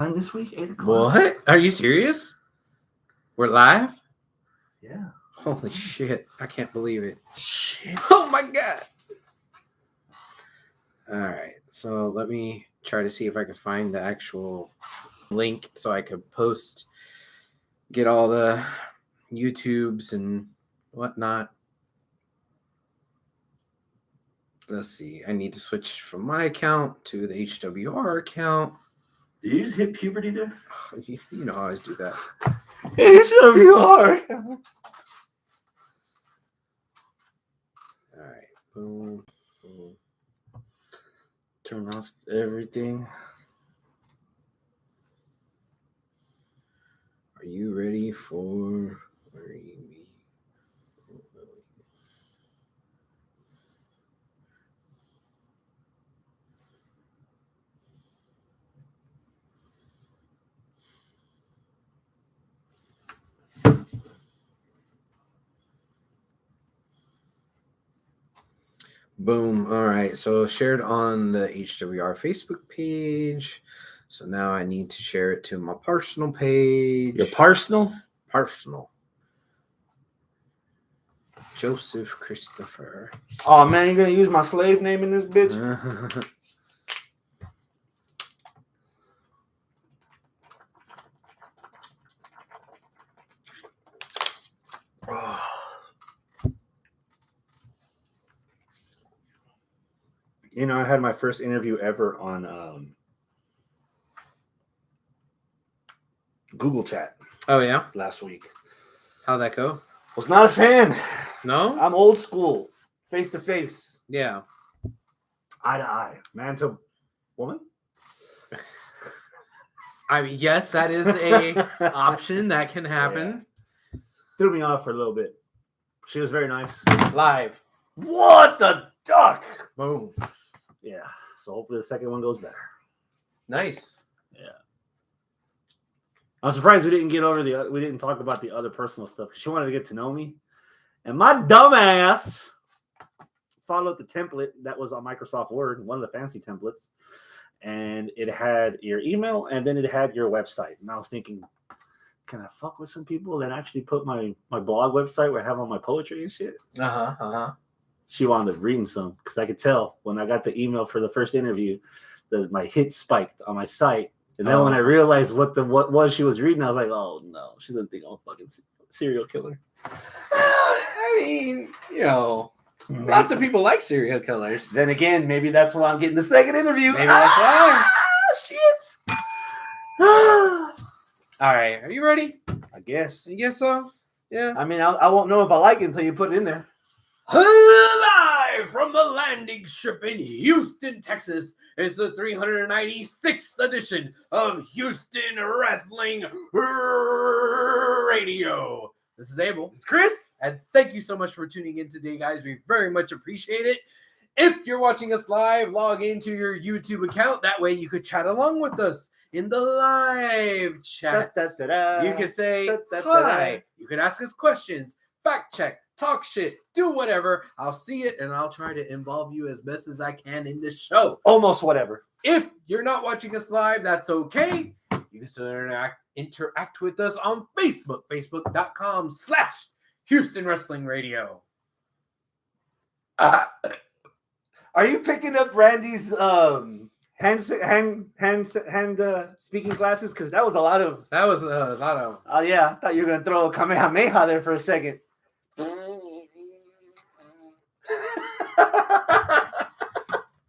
Time this week, 8 o'clock. What? Are you serious? We're live? Yeah. Holy shit. I can't believe it. Shit. Oh my god. All right. So let me try to see if I can find the actual link so I could get all the YouTubes and whatnot. Let's see. I need to switch from my account to the HWR account. Did you just hit puberty there? You know I always do that. HWR. All right. Boom. Boom. Turn off everything. Are you ready for where are you? Boom. All right. So shared on the HWR Facebook page. So now I need to share it to my personal page. Your personal? Personal. Joseph Christopher. Oh man, you're gonna use my slave name in this bitch? You know, I had my first interview ever on Google Chat. Oh yeah? Last week. How'd that go? Was not a fan. No? I'm old school. Face to face. Yeah. Eye to eye. Man to woman? I mean, yes, that is a option that can happen. Yeah. Threw me off for a little bit. She was very nice. Live. What the duck? Boom. Yeah. So hopefully the second one goes better. Nice. Yeah. I'm surprised we didn't talk about the other personal stuff. She wanted to get to know me. And my dumbass followed the template that was on Microsoft Word, one of the fancy templates. And it had your email and then it had your website. And I was thinking, can I fuck with some people that actually put my blog website where I have all my poetry and shit? She wound up reading some because I could tell when I got the email for the first interview that my hits spiked on my site. And then when I realized what was she was reading, I was like, oh no, she's gonna think I'm a fucking serial killer. I mean, you know, lots of people like serial killers. Then again, maybe that's why I'm getting the second interview. Maybe that's why. Shit. All right, are you ready? I guess. You guess so? Yeah. I mean, I won't know if I like it until you put it in there. Live from the landing strip in Houston, Texas, is the 396th edition of Houston Wrestling Radio. This is Abel. This is Chris. And thank you so much for tuning in today, guys. We very much appreciate it. If you're watching us live, log into your YouTube account. That way you could chat along with us in the live chat. You can say hi. You can ask us questions, fact check, talk shit, do whatever. I'll see it and I'll try to involve you as best as I can in this show. Almost whatever. If you're not watching us live, that's okay. You can still interact with us on Facebook, facebook.com/Houston Wrestling Radio. Are you picking up Randy's hand speaking classes? Because that was a lot of. Oh yeah, I thought you were gonna throw a Kamehameha there for a second.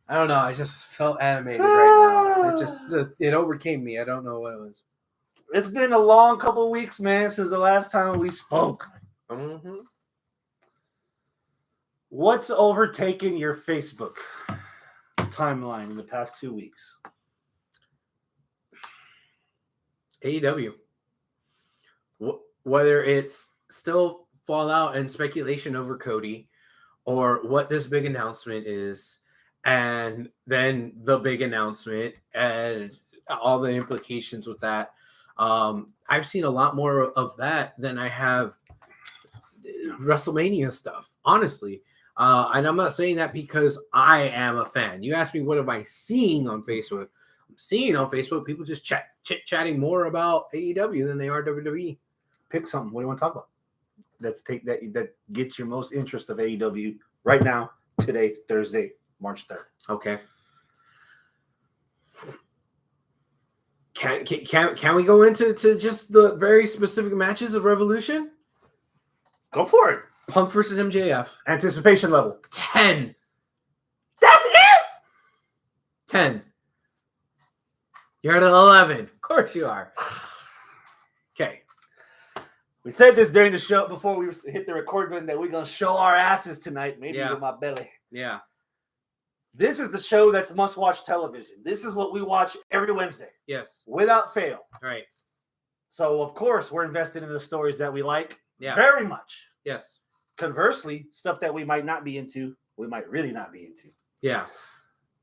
I don't know. I just felt animated right now. It overcame me. I don't know what it was. It's been a long couple of weeks, man, since the last time we spoke. Mm-hmm. What's overtaken your Facebook timeline in the past 2 weeks? AEW. Whether it's still fallout and speculation over Cody or what this big announcement is, and then the big announcement and all the implications with that. I've seen a lot more of that than I have WrestleMania stuff, honestly. And I'm not saying that because I am a fan. You asked me, what am I seeing on Facebook? I'm seeing on Facebook people just chit-chatting more about AEW than they are WWE. Pick something. What do you want to talk about? That gets your most interest of AEW right now, today, Thursday, March 3rd. Okay. Can we go into just the very specific matches of Revolution? Go for it. Punk versus MJF. Anticipation level. 10. That's it. 10. You're at 11. Of course you are. Okay. We said this during the show before we hit the record button that we're going to show our asses tonight, maybe with my belly. Yeah. This is the show that's must-watch television. This is what we watch every Wednesday. Yes. Without fail. Right. So, of course, we're invested in the stories that we like very much. Yes. Conversely, stuff that we might not be into, we might really not be into. Yeah.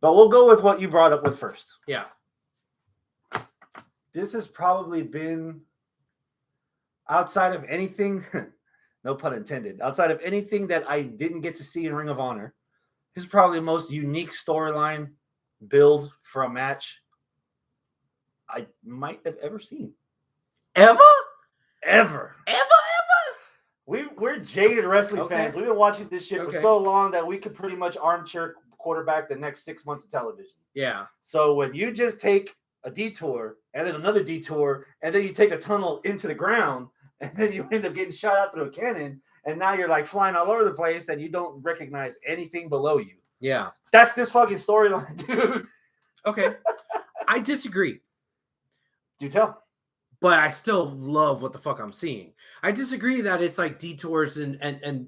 But we'll go with what you brought up with first. Yeah. This has probably been, outside of anything, no pun intended, outside of anything that I didn't get to see in Ring of Honor, this is probably the most unique storyline build for a match I might have ever seen. Ever? Ever. We're jaded wrestling fans. We've been watching this shit for so long that we could pretty much armchair quarterback the next 6 months of television. Yeah. So when you just take a detour and then another detour and then you take a tunnel into the ground and then you end up getting shot out through a cannon and now you're like flying all over the place and you don't recognize anything below you. Yeah. That's this fucking storyline, dude. Okay. I disagree. Do tell. But I still love what the fuck I'm seeing. I disagree that it's like detours and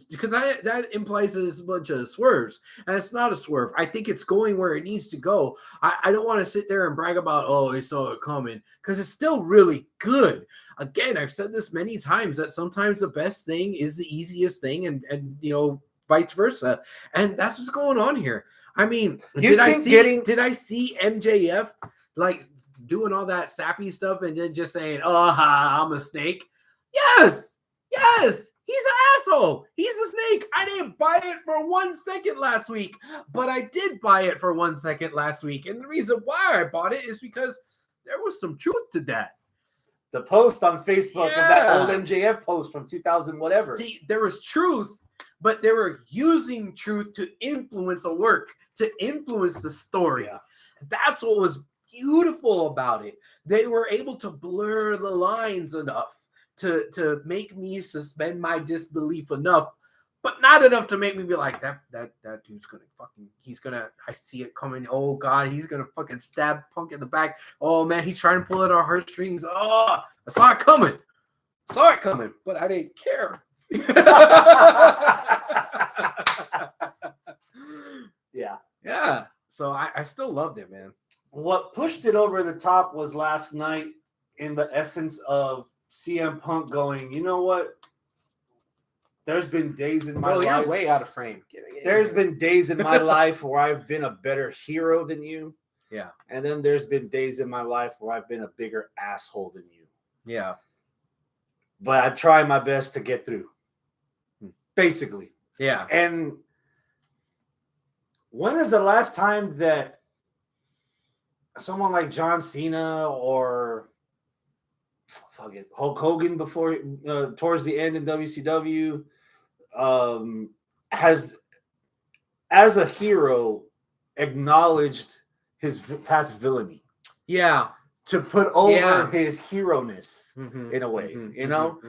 because that implies there's a bunch of swerves. And it's not a swerve. I think it's going where it needs to go. I don't want to sit there and brag about, oh, I saw it coming. Because it's still really good. Again, I've said this many times that sometimes the best thing is the easiest thing and you know, vice versa. And that's what's going on here. I mean, did I see MJF like doing all that sappy stuff and then just saying, oh, I'm a snake? Yes, he's an asshole. He's a snake. I didn't buy it for 1 second last week, but I did buy it for 1 second last week. And the reason why I bought it is because there was some truth to that. The post on Facebook of that old MJF post from 2000 whatever. See, there was truth, but they were using truth to influence a work, to influence the story. Yeah. That's what was beautiful about it. They were able to blur the lines enough to make me suspend my disbelief enough, but not enough to make me be like, that dude's gonna I see it coming. Oh God, he's gonna fucking stab Punk in the back. Oh man, he's trying to pull at our heartstrings. Oh, I saw it coming, but I didn't care. Yeah. So I still loved it, man. What pushed it over the top was last night in the essence of CM Punk going, you know what? There's been days in my life. You're way out of frame. There's been days in my life where I've been a better hero than you. Yeah. And then there's been days in my life where I've been a bigger asshole than you. Yeah. But I try my best to get through. Basically. Yeah. And when is the last time that someone like John Cena or Hulk Hogan before towards the end in WCW has, as a hero, acknowledged his past villainy? Yeah. To put over his hero-ness in a way, you know?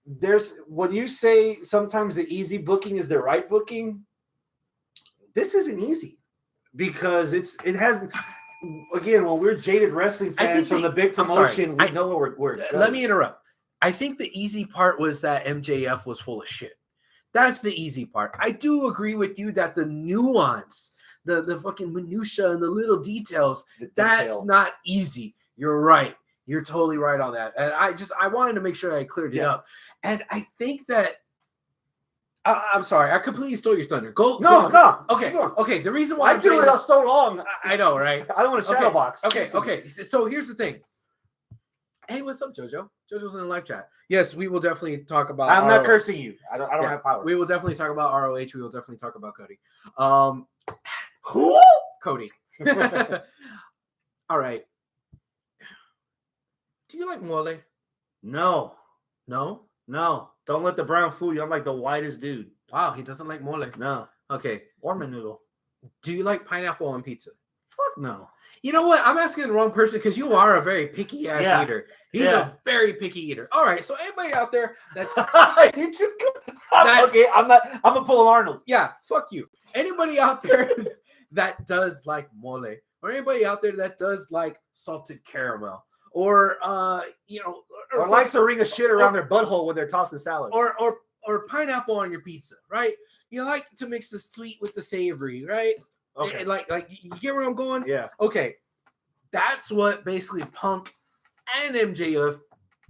There's, when you say sometimes the easy booking is the right booking, this isn't easy because it hasn't. Again, when we're jaded wrestling fans from the big promotion, we know where we're going. Let me interrupt. I think the easy part was that MJF was full of shit. That's the easy part. I do agree with you that the nuance, the fucking minutia and the little details, that's not easy. You're right. You're totally right on that. And I wanted to make sure I cleared it up. And I think that I'm sorry, I completely stole your thunder. Go. Okay. The reason why I do it so long. I know, right? I don't want to shadow box. Okay. So here's the thing. Hey, what's up, JoJo? JoJo's in the live chat. Yes, we will definitely talk about. I'm not cursing you. I don't have power. We will definitely talk about ROH. We will definitely talk about Cody. Who? Cody. All right. Do you like mole? No. No? No. Don't let the brown fool you. I'm like the whitest dude. Wow, he doesn't like mole. No. Okay. Or menudo. Do you like pineapple on pizza? Fuck no. You know what? I'm asking the wrong person because you are a very picky ass eater. He's a very picky eater. All right. So anybody out there that you just okay, I'm gonna pull an Arnold. Yeah, fuck you. Anybody out there that does like mole, or anybody out there that does like salted caramel, or or likes to ring a shit around their butthole when they're tossing salad, or pineapple on your pizza, right? You like to mix the sweet with the savory, right? Okay. Like you get where I'm going? Yeah. Okay. That's what basically Punk and MJF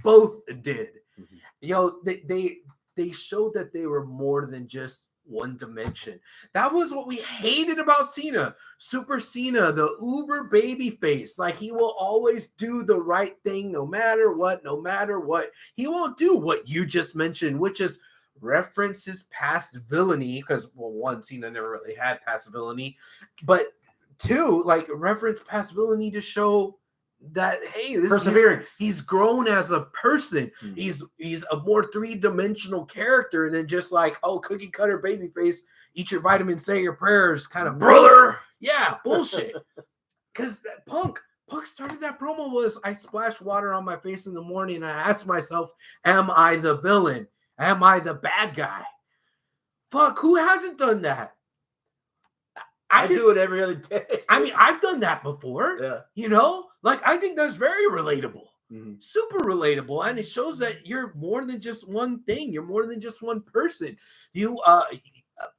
both did. Mm-hmm. Yo, they showed that they were more than just one dimension. That was what we hated about Cena. Super Cena, the uber baby face. Like, he will always do the right thing no matter what, no matter what. He won't do what you just mentioned, which is reference his past villainy, because, well, one, Cena never really had past villainy, but two, like, reference past villainy to show that, hey, this perseverance. He's grown as a person. Mm-hmm. He's a more three-dimensional character than just like, oh, cookie cutter baby face, eat your vitamins, say your prayers, kind of brother. Yeah, bullshit. Because Punk started that promo was, I splashed water on my face in the morning and I asked myself, am I the villain? Am I the bad guy? Fuck, who hasn't done that? I do it every other day. I mean, I've done that before. Yeah. You know? Like, I think that's very relatable. Mm-hmm. Super relatable. And it shows that you're more than just one thing. You're more than just one person. You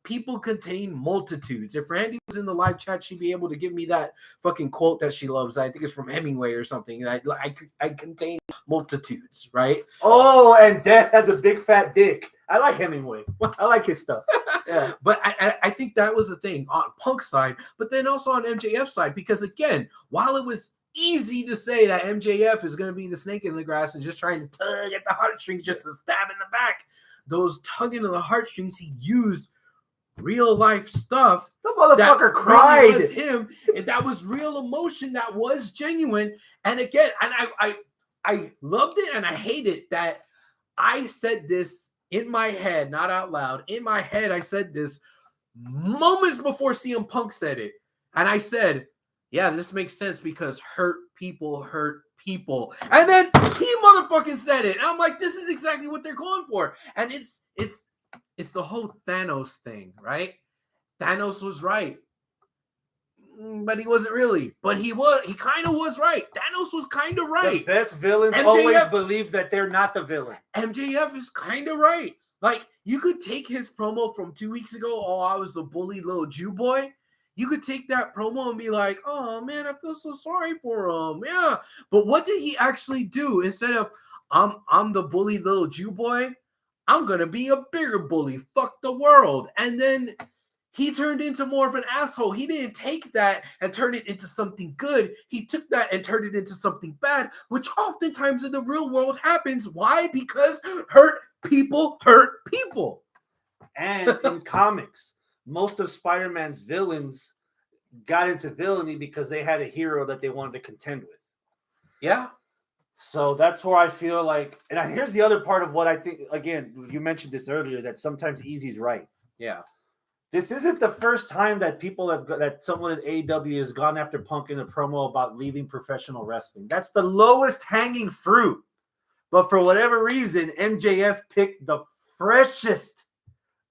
people contain multitudes. If Randy was in the live chat, she'd be able to give me that fucking quote that she loves. I think it's from Hemingway or something. I contain multitudes, right? Oh, and Death has a big fat dick. I like Hemingway. I like his stuff. Yeah. But I think that was the thing on Punk's side, but then also on MJF's side, because again, while it was easy to say that MJF is going to be the snake in the grass and just trying to tug at the heartstrings, just to stab in the back, those tugging of the heartstrings, he used real life stuff. The motherfucker cried. Really was him, and that was real emotion. That was genuine. And again, and I loved it and I hated that I said this in my head, not out loud. In my head, I said this moments before CM Punk said it. And I said, yeah, this makes sense because hurt people hurt people. And then he motherfucking said it. And I'm like, this is exactly what they're going for. And it's the whole Thanos thing, right? Thanos was right. But he wasn't really. But he kind of was right. Thanos was kind of right. The best villains always believe that they're not the villain. MJF is kind of right. Like, you could take his promo from 2 weeks ago, oh, I was the bully little Jew boy. You could take that promo and be like, oh, man, I feel so sorry for him. Yeah. But what did he actually do? Instead of, I'm the bully little Jew boy, I'm going to be a bigger bully. Fuck the world. And then he turned into more of an asshole. He didn't take that and turn it into something good. He took that and turned it into something bad, which oftentimes in the real world happens. Why? Because hurt people hurt people. And in comics, most of Spider-Man's villains got into villainy because they had a hero that they wanted to contend with. Yeah. So that's where I feel like, and here's the other part of what I think, again, you mentioned this earlier, that sometimes easy's right. Yeah. This isn't the first time that that someone at AEW has gone after Punk in a promo about leaving professional wrestling. That's the lowest hanging fruit. But for whatever reason, MJF picked the freshest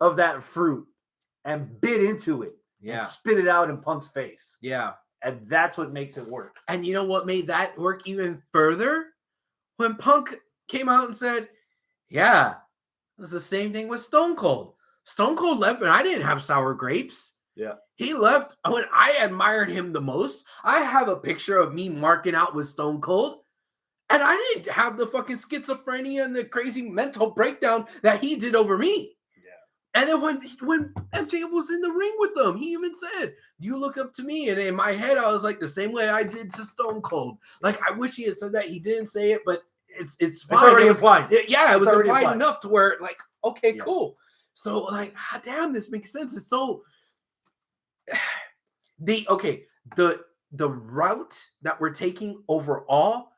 of that fruit and bit into it. Yeah. And spit it out in Punk's face. Yeah. And that's what makes it work. And you know what made that work even further? When Punk came out and said, yeah, it's the same thing with Stone Cold. Stone Cold left and I didn't have sour grapes. Yeah. He left when I admired him the most. I have a picture of me marking out with Stone Cold. And I didn't have the fucking schizophrenia and the crazy mental breakdown that he did over me. Yeah. And then when MJF was in the ring with them, he even said, you look up to me. And in my head, I was like the same way I did to Stone Cold. Like, I wish he had said that. He didn't say it, but it's fine. It's already implied. Yeah, it was implied enough to where, like, okay, cool. So, like, damn, this makes sense. It's so the the route that we're taking overall,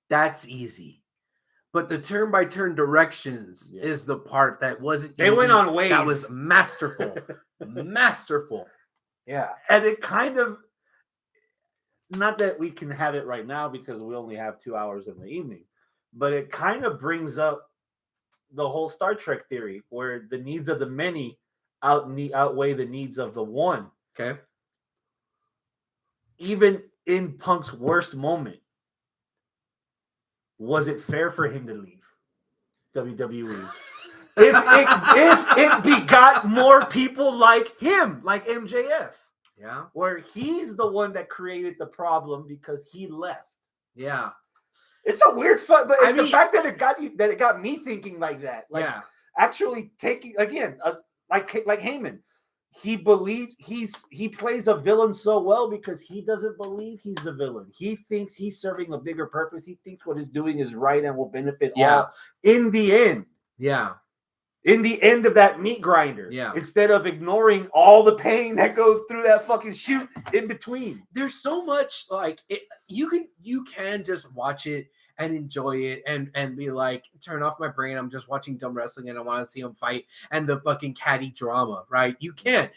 that's easy. But the turn-by-turn directions is the part that wasn't They easy. went on ways. That was masterful. Masterful. Yeah. And it kind of, not that we can have it right now because we only have 2 hours in the evening, but it kind of brings up the whole Star Trek theory where the needs of the many outweigh the needs of the one. Okay. Even in Punk's worst moment, was it fair for him to leave WWE? if it begot more people like him, like MJF. Yeah. Where he's the one that created the problem because he left. Yeah. It's a weird but the fact that it got me thinking like that. Like actually taking again, like Heyman. He believes he plays a villain so well because he doesn't believe he's the villain. He thinks he's serving a bigger purpose. He thinks what he's doing is right and will benefit all in the end. Yeah. In the end of that meat grinder. Yeah. Instead of ignoring all the pain that goes through that fucking shoot in between. There's so much like it, you can just watch it and enjoy it and be like, turn off my brain. I'm just watching dumb wrestling and I want to see them fight and the fucking catty drama, right? You could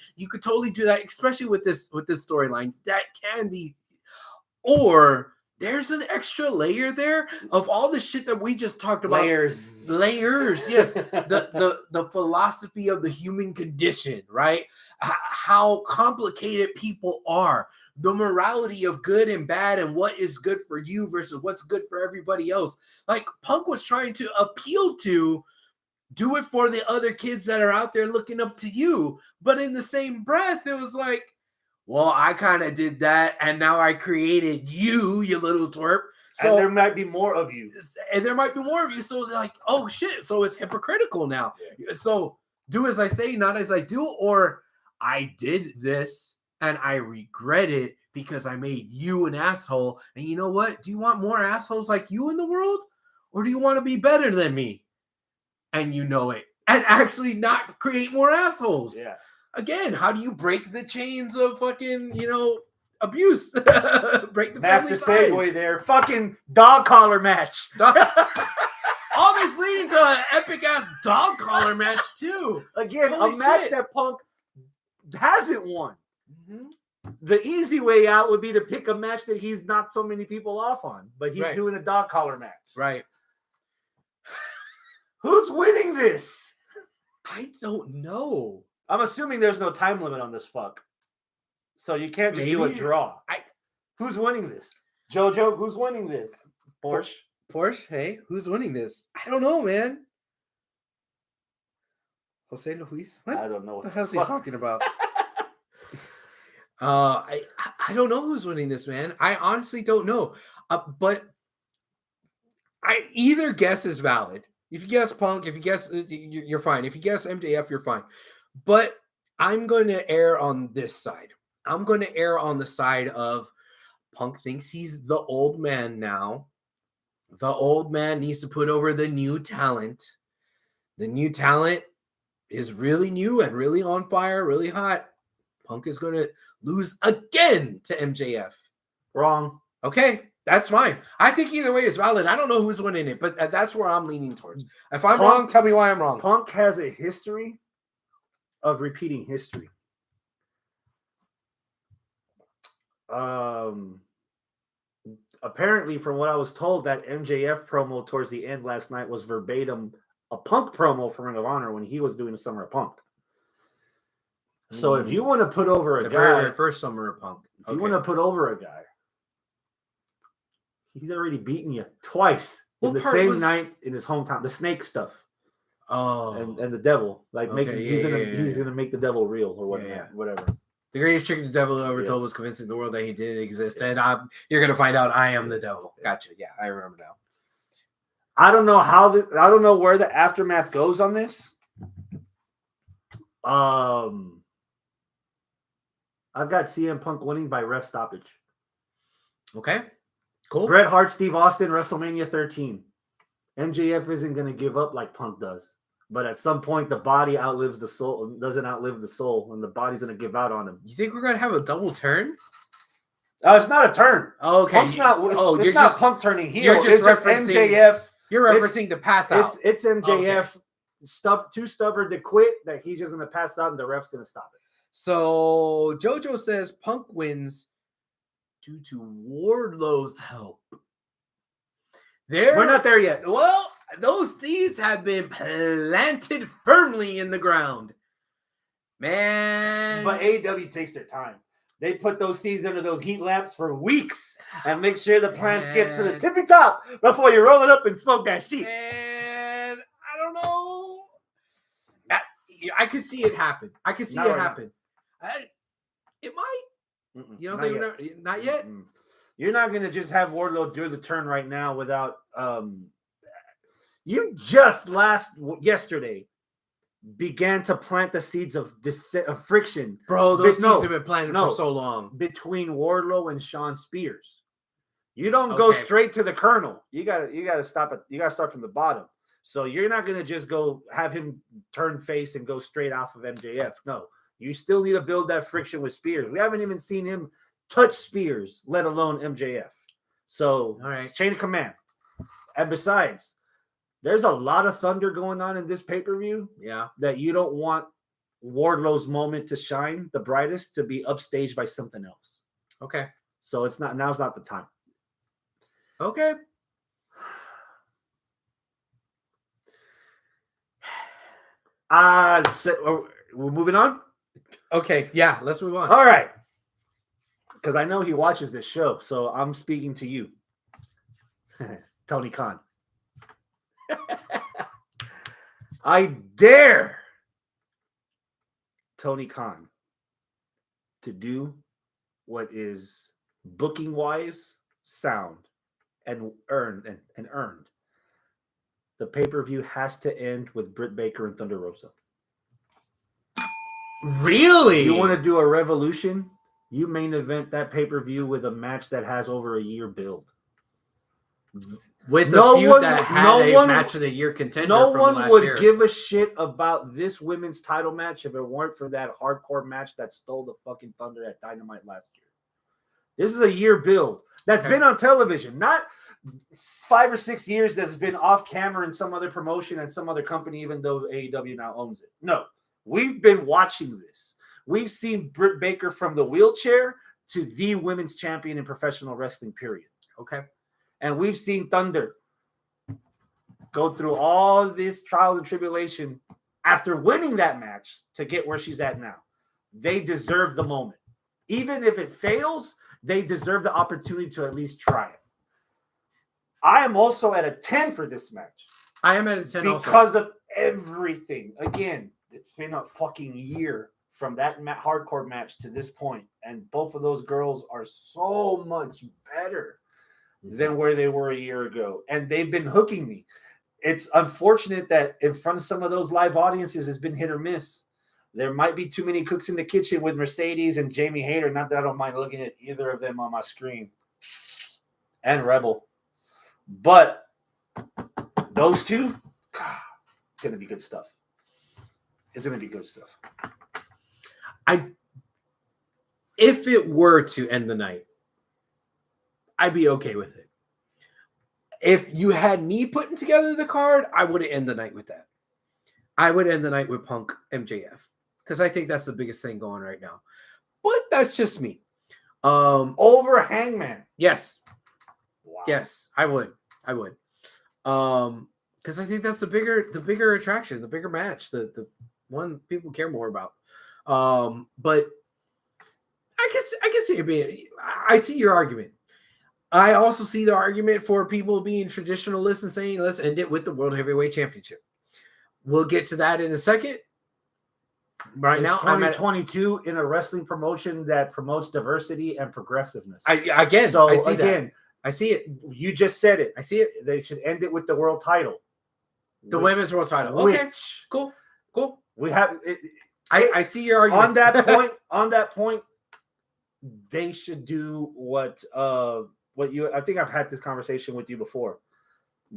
totally do that, especially with this storyline. That can be, or there's an extra layer there of all the shit that we just talked about. Layers, yes. The philosophy of the human condition, right? How complicated people are. The morality of good and bad and what is good for you versus what's good for everybody else. Like Punk was trying to appeal to, do it for the other kids that are out there looking up to you. But in the same breath, it was like, well, I kind of did that, and now I created you little twerp. So and there might be more of you. And there might be more of you. So like, oh shit. So it's hypocritical now. Yeah. So do as I say, not as I do, or I did this and I regret it because I made you an asshole. And you know what? Do you want more assholes like you in the world? Or do you want to be better than me? And you know it. And actually not create more assholes. Yeah. Again, how do you break the chains of fucking, abuse? Break the master family segue ties. there. Fucking dog collar match. All this leading to an epic ass dog collar match too. Again, Holy a match shit. that Punk hasn't won. Mm-hmm. The easy way out would be to pick a match that he's knocked so many people off on, but he's Right. doing a dog collar match. Right. Who's winning this? I don't know. I'm assuming there's no time limit on this fuck. So you can't just do a draw. Who's winning this? JoJo, who's winning this? Porsche, hey, who's winning this? I don't know, man. Jose Luis? What? I don't know What the hell's he talking about? I don't know who's winning this, man. I honestly don't know. But either guess is valid. If you guess Punk, if you guess, you're fine. If you guess MJF, you're fine. But I'm going to err on this side. I'm going to err on the side of Punk thinks he's the old man now. The old man needs to put over the new talent. The new talent is really new and really on fire, really hot. Punk is going to lose again to MJF. Wrong. Okay, that's fine. I think either way is valid. I don't know who's winning it, but that's where I'm leaning towards. If I'm wrong, tell me why I'm wrong. Punk has a history of repeating history. Apparently, from what I was told, that MJF promo towards the end last night was verbatim a Punk promo from Ring of Honor when he was doing the Summer of Punk. So if you want to put over a guy, very first Summer of Punk, if you want to put over a guy, he's already beaten you twice in the same night in his hometown. The snake stuff. Oh, and the devil, like he's gonna make the devil real or whatever. Yeah. Whatever. The greatest trick the devil ever told was convincing the world that he didn't exist, and you're gonna find out I am the devil. Gotcha. Yeah, I remember now. I don't know I don't know where the aftermath goes on this. I've got CM Punk winning by ref stoppage. Okay, cool. Bret Hart, Steve Austin, WrestleMania 13. MJF isn't going to give up like Punk does. But at some point, the body outlives the soul, doesn't outlive the soul, and the body's going to give out on him. You think we're going to have a double turn? It's not a turn. Okay. Punk's not. It's not Punk turning heel. You're just it's referencing MJF. You're referencing the pass out. It's MJF. Too stubborn to quit that he's just gonna pass out and the ref's gonna stop it. So JoJo says Punk wins due to Wardlow's help. We're not there yet. Well, those seeds have been planted firmly in the ground. Man. But AEW takes their time. They put those seeds under those heat lamps for weeks and make sure the plants get to the tippy top before you roll it up and smoke that shit. And I don't know. I could see it happen. I could see it happen. It might. You don't think not yet? You're not going to just have Wardlow do the turn right now without you just yesterday began to plant the seeds of friction. Bro, those seeds have been planted for so long. Between Wardlow and Sean Spears. You don't go straight to the Colonel. You gotta stop it. You gotta start from the bottom. So you're not gonna just go have him turn face and go straight off of MJF. No. You still need to build that friction with Spears. We haven't even seen him touch Spears, let alone MJF. So it's chain of command. And besides, there's a lot of thunder going on in this pay-per-view. Yeah. That you don't want Wardlow's moment to shine the brightest to be upstaged by something else. Okay. So now's not the time. Okay. We're moving on? Okay, yeah, let's move on. All right. Because I know he watches this show, so I'm speaking to you. Tony Khan. I dare Tony Khan to do what is booking wise, sound, and earned. The pay-per-view has to end with Britt Baker and Thunder Rosa. Really? You want to do a revolution? You main event that pay-per-view with a match that has over a year build. With a feud that had a match of the year contender from last year. No one would give a shit about this women's title match if it weren't for that hardcore match that stole the fucking thunder at Dynamite last year. This is a year build that's been on television, not 5 or 6 years that's been off camera in some other promotion and some other company, even though AEW now owns it. No, we've been watching this. We've seen Britt Baker from the wheelchair to the women's champion in professional wrestling, period. Okay. And we've seen Thunder go through all this trial and tribulation after winning that match to get where she's at now. They deserve the moment. Even if it fails, they deserve the opportunity to at least try it. I am also at a 10 for this match. I am at a 10 because of everything. Again, it's been a fucking year from that hardcore match to this point, and both of those girls are so much better than where they were a year ago, and they've been hooking me. It's unfortunate that in front of some of those live audiences, it's been hit or miss. There might be too many cooks in the kitchen with Mercedes and Jamie Hayter. Not that I don't mind looking at either of them on my screen, and Rebel, but those two, it's gonna be good stuff. It's gonna be good stuff. If it were to end the night, I'd be okay with it. If you had me putting together the card, I would end the night with that. I would end the night with Punk MJF because I think that's the biggest thing going right now. But that's just me. Over Hangman. Yes. Wow. Yes, I would. Because I think that's the bigger attraction, the bigger match, the one people care more about. But I guess it be. I see your argument. I also see the argument for people being traditionalists and saying, let's end it with the World Heavyweight Championship. We'll get to that in a second. Right now, 2022 in a wrestling promotion that promotes diversity and progressiveness. I see it. You just said it. I see it. They should end it with the world title. The women's world title. Okay. Cool. We have. I see your argument. On that point, they should do what you. I think I've had this conversation with you before.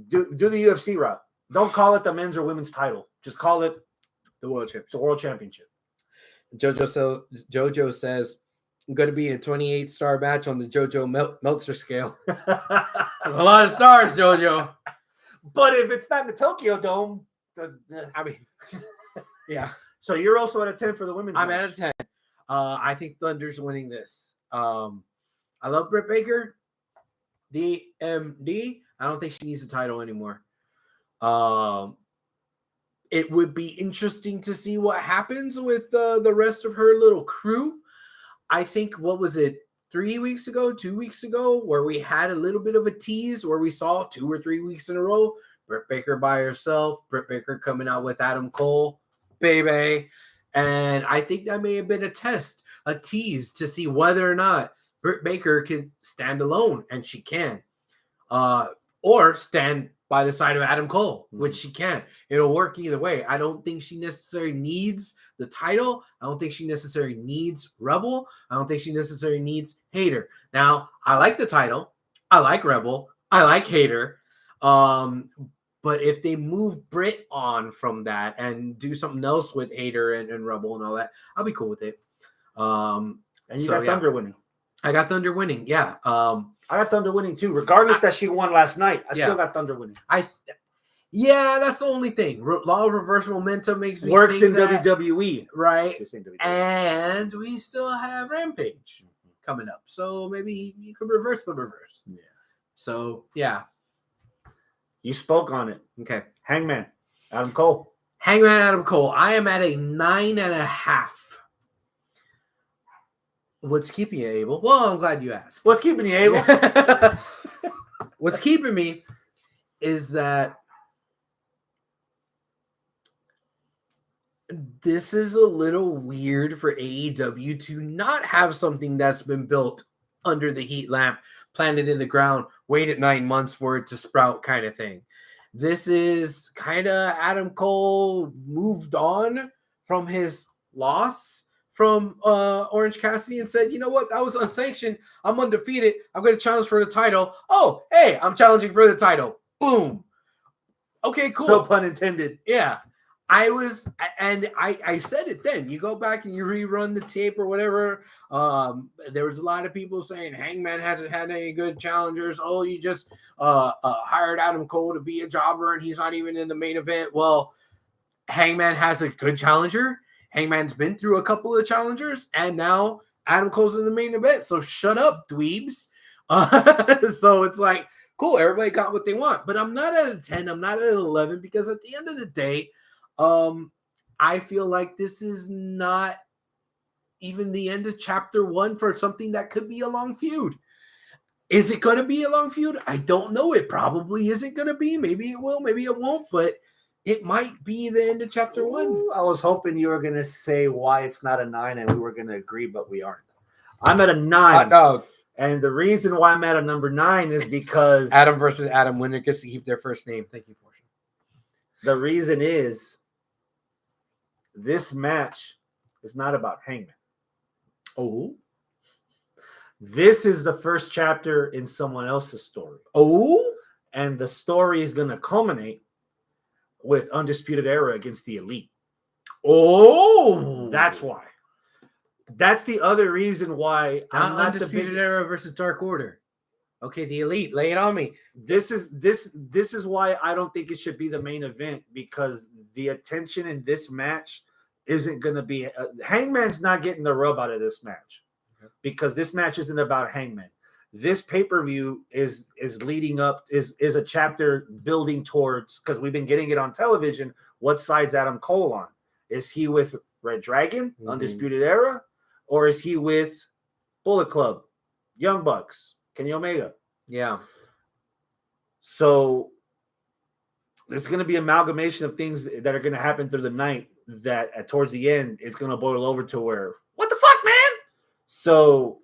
Do the UFC route. Don't call it the men's or women's title. Just call it the world championship. The world championship. JoJo says going to be a 28-star match on the JoJo Meltzer scale. That's a lot of stars, JoJo. But if it's not in the Tokyo Dome, I mean, yeah. So you're also at a 10 for the women's I'm match. at a 10. I think Thunder's winning this. I love Britt Baker. DMD. I don't think she needs a title anymore. It would be interesting to see what happens with the rest of her little crew. I think, what was it, 2 weeks ago, where we had a little bit of a tease where we saw 2 or 3 weeks in a row, Britt Baker by herself, Britt Baker coming out with Adam Cole, baby. And I think that may have been a test, a tease to see whether or not Britt Baker can stand alone, and she can. Or stand by the side of Adam Cole, which she can. It'll work either way. I don't think she necessarily needs the title. I don't think she necessarily needs Rebel. I don't think she necessarily needs Hater. Now, I like the title. I like Rebel. I like Hater. But if they move Britt on from that and do something else with Hater and Rebel and all that, I'll be cool with it. And you got Thunder winning. I got Thunder winning, yeah. I got Thunder winning too, regardless that she won last night. I still got Thunder winning. Yeah, that's the only thing. Law of reverse momentum makes me works in that, WWE, right? WWE. And we still have Rampage coming up, so maybe you could reverse the reverse. Yeah. So yeah, you spoke on it. Okay, Hangman Adam Cole. Hangman Adam Cole. I am at a 9.5. What's keeping you, Abel? Well, I'm glad you asked. What's keeping you, Abel? What's keeping me is that this is a little weird for AEW to not have something that's been built under the heat lamp, planted in the ground, waited 9 months for it to sprout kind of thing. This is kind of Adam Cole moved on from his loss from Orange Cassidy and said, you know what, that was unsanctioned. I'm undefeated. I'm going to challenge for the title. Oh, hey, I'm challenging for the title. Boom. Okay, cool. No pun intended. Yeah. I said it then. You go back and you rerun the tape or whatever. There was a lot of people saying Hangman hasn't had any good challengers. Oh, you just hired Adam Cole to be a jobber and he's not even in the main event. Well, Hangman has a good challenger. Hangman's been through a couple of challengers, and now Adam Cole's in the main event. So shut up, dweebs. So it's like, cool, everybody got what they want. But I'm not at a 10. I'm not at an 11 because at the end of the day, I feel like this is not even the end of chapter 1 for something that could be a long feud. Is it going to be a long feud? I don't know. It probably isn't going to be. Maybe it will, maybe it won't, but it might be the end of chapter 1. Ooh, I was hoping you were going to say why it's not a 9 and we were going to agree, but we aren't. I'm at a 9. Hot dog. And the reason why I'm at a number 9 is because Adam versus Adam, winner gets to keep their first name. Thank you, Portia. The reason is this match is not about Hangman. Oh. This is the first chapter in someone else's story. Oh. And the story is going to culminate with Undisputed Era against the Elite. Oh. That's why. That's the other reason why I'm not Undisputed Era versus Dark Order. Okay, the Elite, lay it on me. This is why I don't think it should be the main event, because the attention in this match isn't going to be Hangman's not getting the rub out of this match, because this match isn't about Hangman. This pay-per-view is leading up, is a chapter building towards, because we've been getting it on television. What side's Adam Cole on? Is he with Red Dragon, Undisputed Era, or is he with Bullet Club, Young Bucks, Kenny Omega? Yeah. So there's going to be amalgamation of things that are going to happen through the night that towards the end, it's going to boil over to where, what the fuck, man? So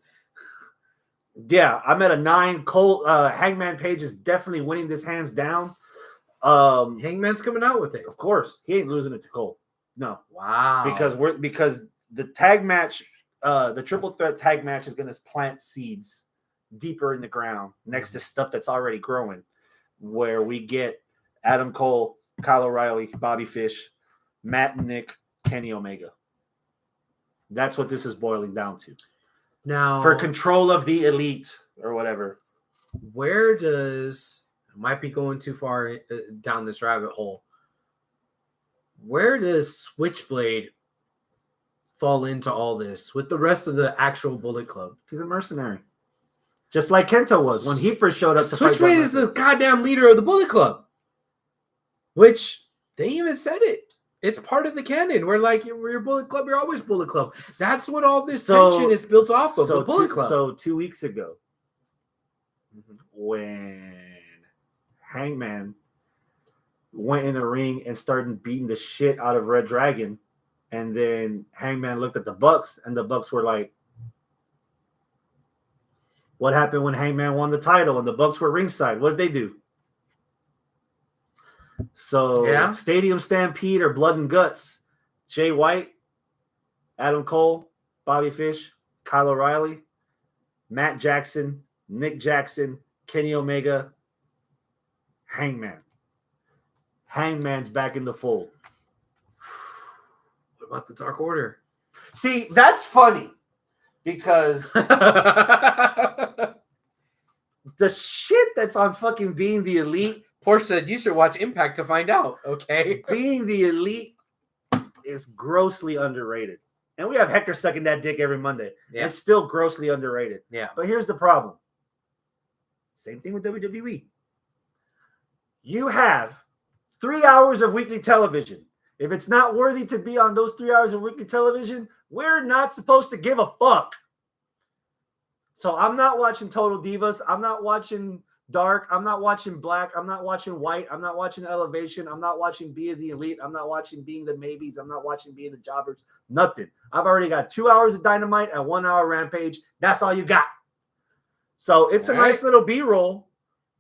yeah, I'm at a 9. Cole, Hangman Page is definitely winning this hands down. Hangman's coming out with it. Of course. He ain't losing it to Cole. No. Wow. Because the tag match, the triple threat tag match is going to plant seeds deeper in the ground next to stuff that's already growing, where we get Adam Cole, Kyle O'Reilly, Bobby Fish, Matt and Nick, Kenny Omega. That's what this is boiling down to. Now, for control of the elite or whatever. where does might be going too far down this rabbit hole? Where does Switchblade fall into all this with the rest of the actual Bullet Club? He's a mercenary, just like Kento was when he first showed up. Switchblade is the goddamn leader of the Bullet Club, which they even said it. It's part of the canon. We're like, you're Bullet Club, you're always Bullet Club. That's what all this tension is built off of, the Bullet Club. So 2 weeks ago, when Hangman went in the ring and started beating the shit out of Red Dragon, and then Hangman looked at the Bucks, and the Bucks were like, what happened when Hangman won the title and the Bucks were ringside? What did they do? So Stadium Stampede or Blood and Guts, Jay White, Adam Cole, Bobby Fish, Kyle O'Reilly, Matt Jackson, Nick Jackson, Kenny Omega, Hangman. Hangman's back in the fold. What about the Dark Order? See, that's funny because the shit that's on fucking Being the Elite. Porsche said you should watch Impact to find out. Okay. Being the Elite is grossly underrated. And we have Hector sucking that dick every Monday. Yeah. It's still grossly underrated. Yeah. But here's the problem. Same thing with WWE. You have 3 hours of weekly television. If it's not worthy to be on those 3 hours of weekly television, we're not supposed to give a fuck. So I'm not watching Total Divas. I'm not watching Dark. I'm not watching Black. I'm not watching White. I'm not watching Elevation. I'm not watching Being the Elite. I'm not watching Being the Maybes. I'm not watching Being the Jobbers. Nothing. I've already got 2 hours of Dynamite and 1 hour Rampage. That's all you got. So it's a nice little B-roll.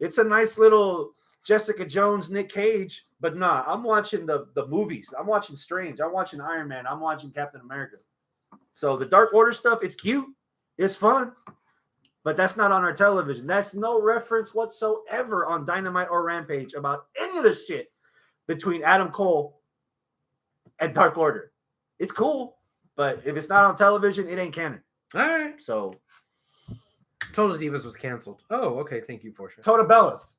It's a nice little Jessica Jones, Nick Cage. But nah, I'm watching the movies. I'm watching Strange. I'm watching Iron Man. I'm watching Captain America. So the Dark Order stuff, it's cute. It's fun. But that's not on our television. That's no reference whatsoever on Dynamite or Rampage about any of the shit between Adam Cole and Dark Order. It's cool, but if it's not on television, it ain't canon. All right. So Total Divas was canceled. Oh, okay. Thank you, Portia. Total Bellas.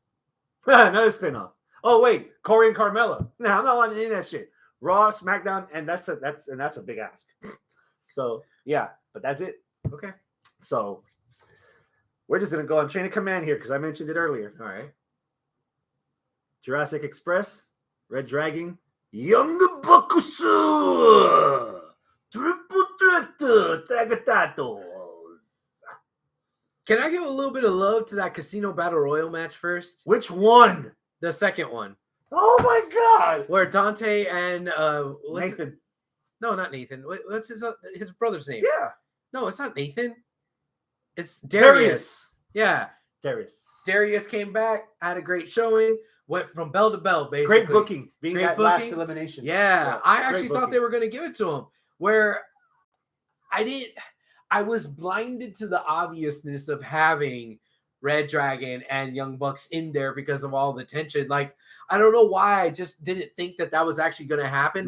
Another spinoff. Oh, wait. Corey and Carmella. No, I'm not watching any of that shit. Raw, SmackDown, and that's a big ask. So yeah, but that's it. Okay. So we're just going to go on chain of command here because I mentioned it earlier. All right. Jurassic Express, Red Dragon, Young Bucks, Triple Threat, Tagatatos. Can I give a little bit of love to that Casino Battle Royal match first? Which one? The second one. Oh my God. Where Dante and Nathan. No, not Nathan. What's his brother's name? Yeah. No, it's not Nathan. It's Darius. Yeah. Darius came back, had a great showing, went from bell to bell, basically. Great booking. Being that last elimination. Yeah. I actually thought they were going to give it to him. Where I was blinded to the obviousness of having Red Dragon and Young Bucks in there because of all the tension. Like, I don't know why I just didn't think that was actually going to happen.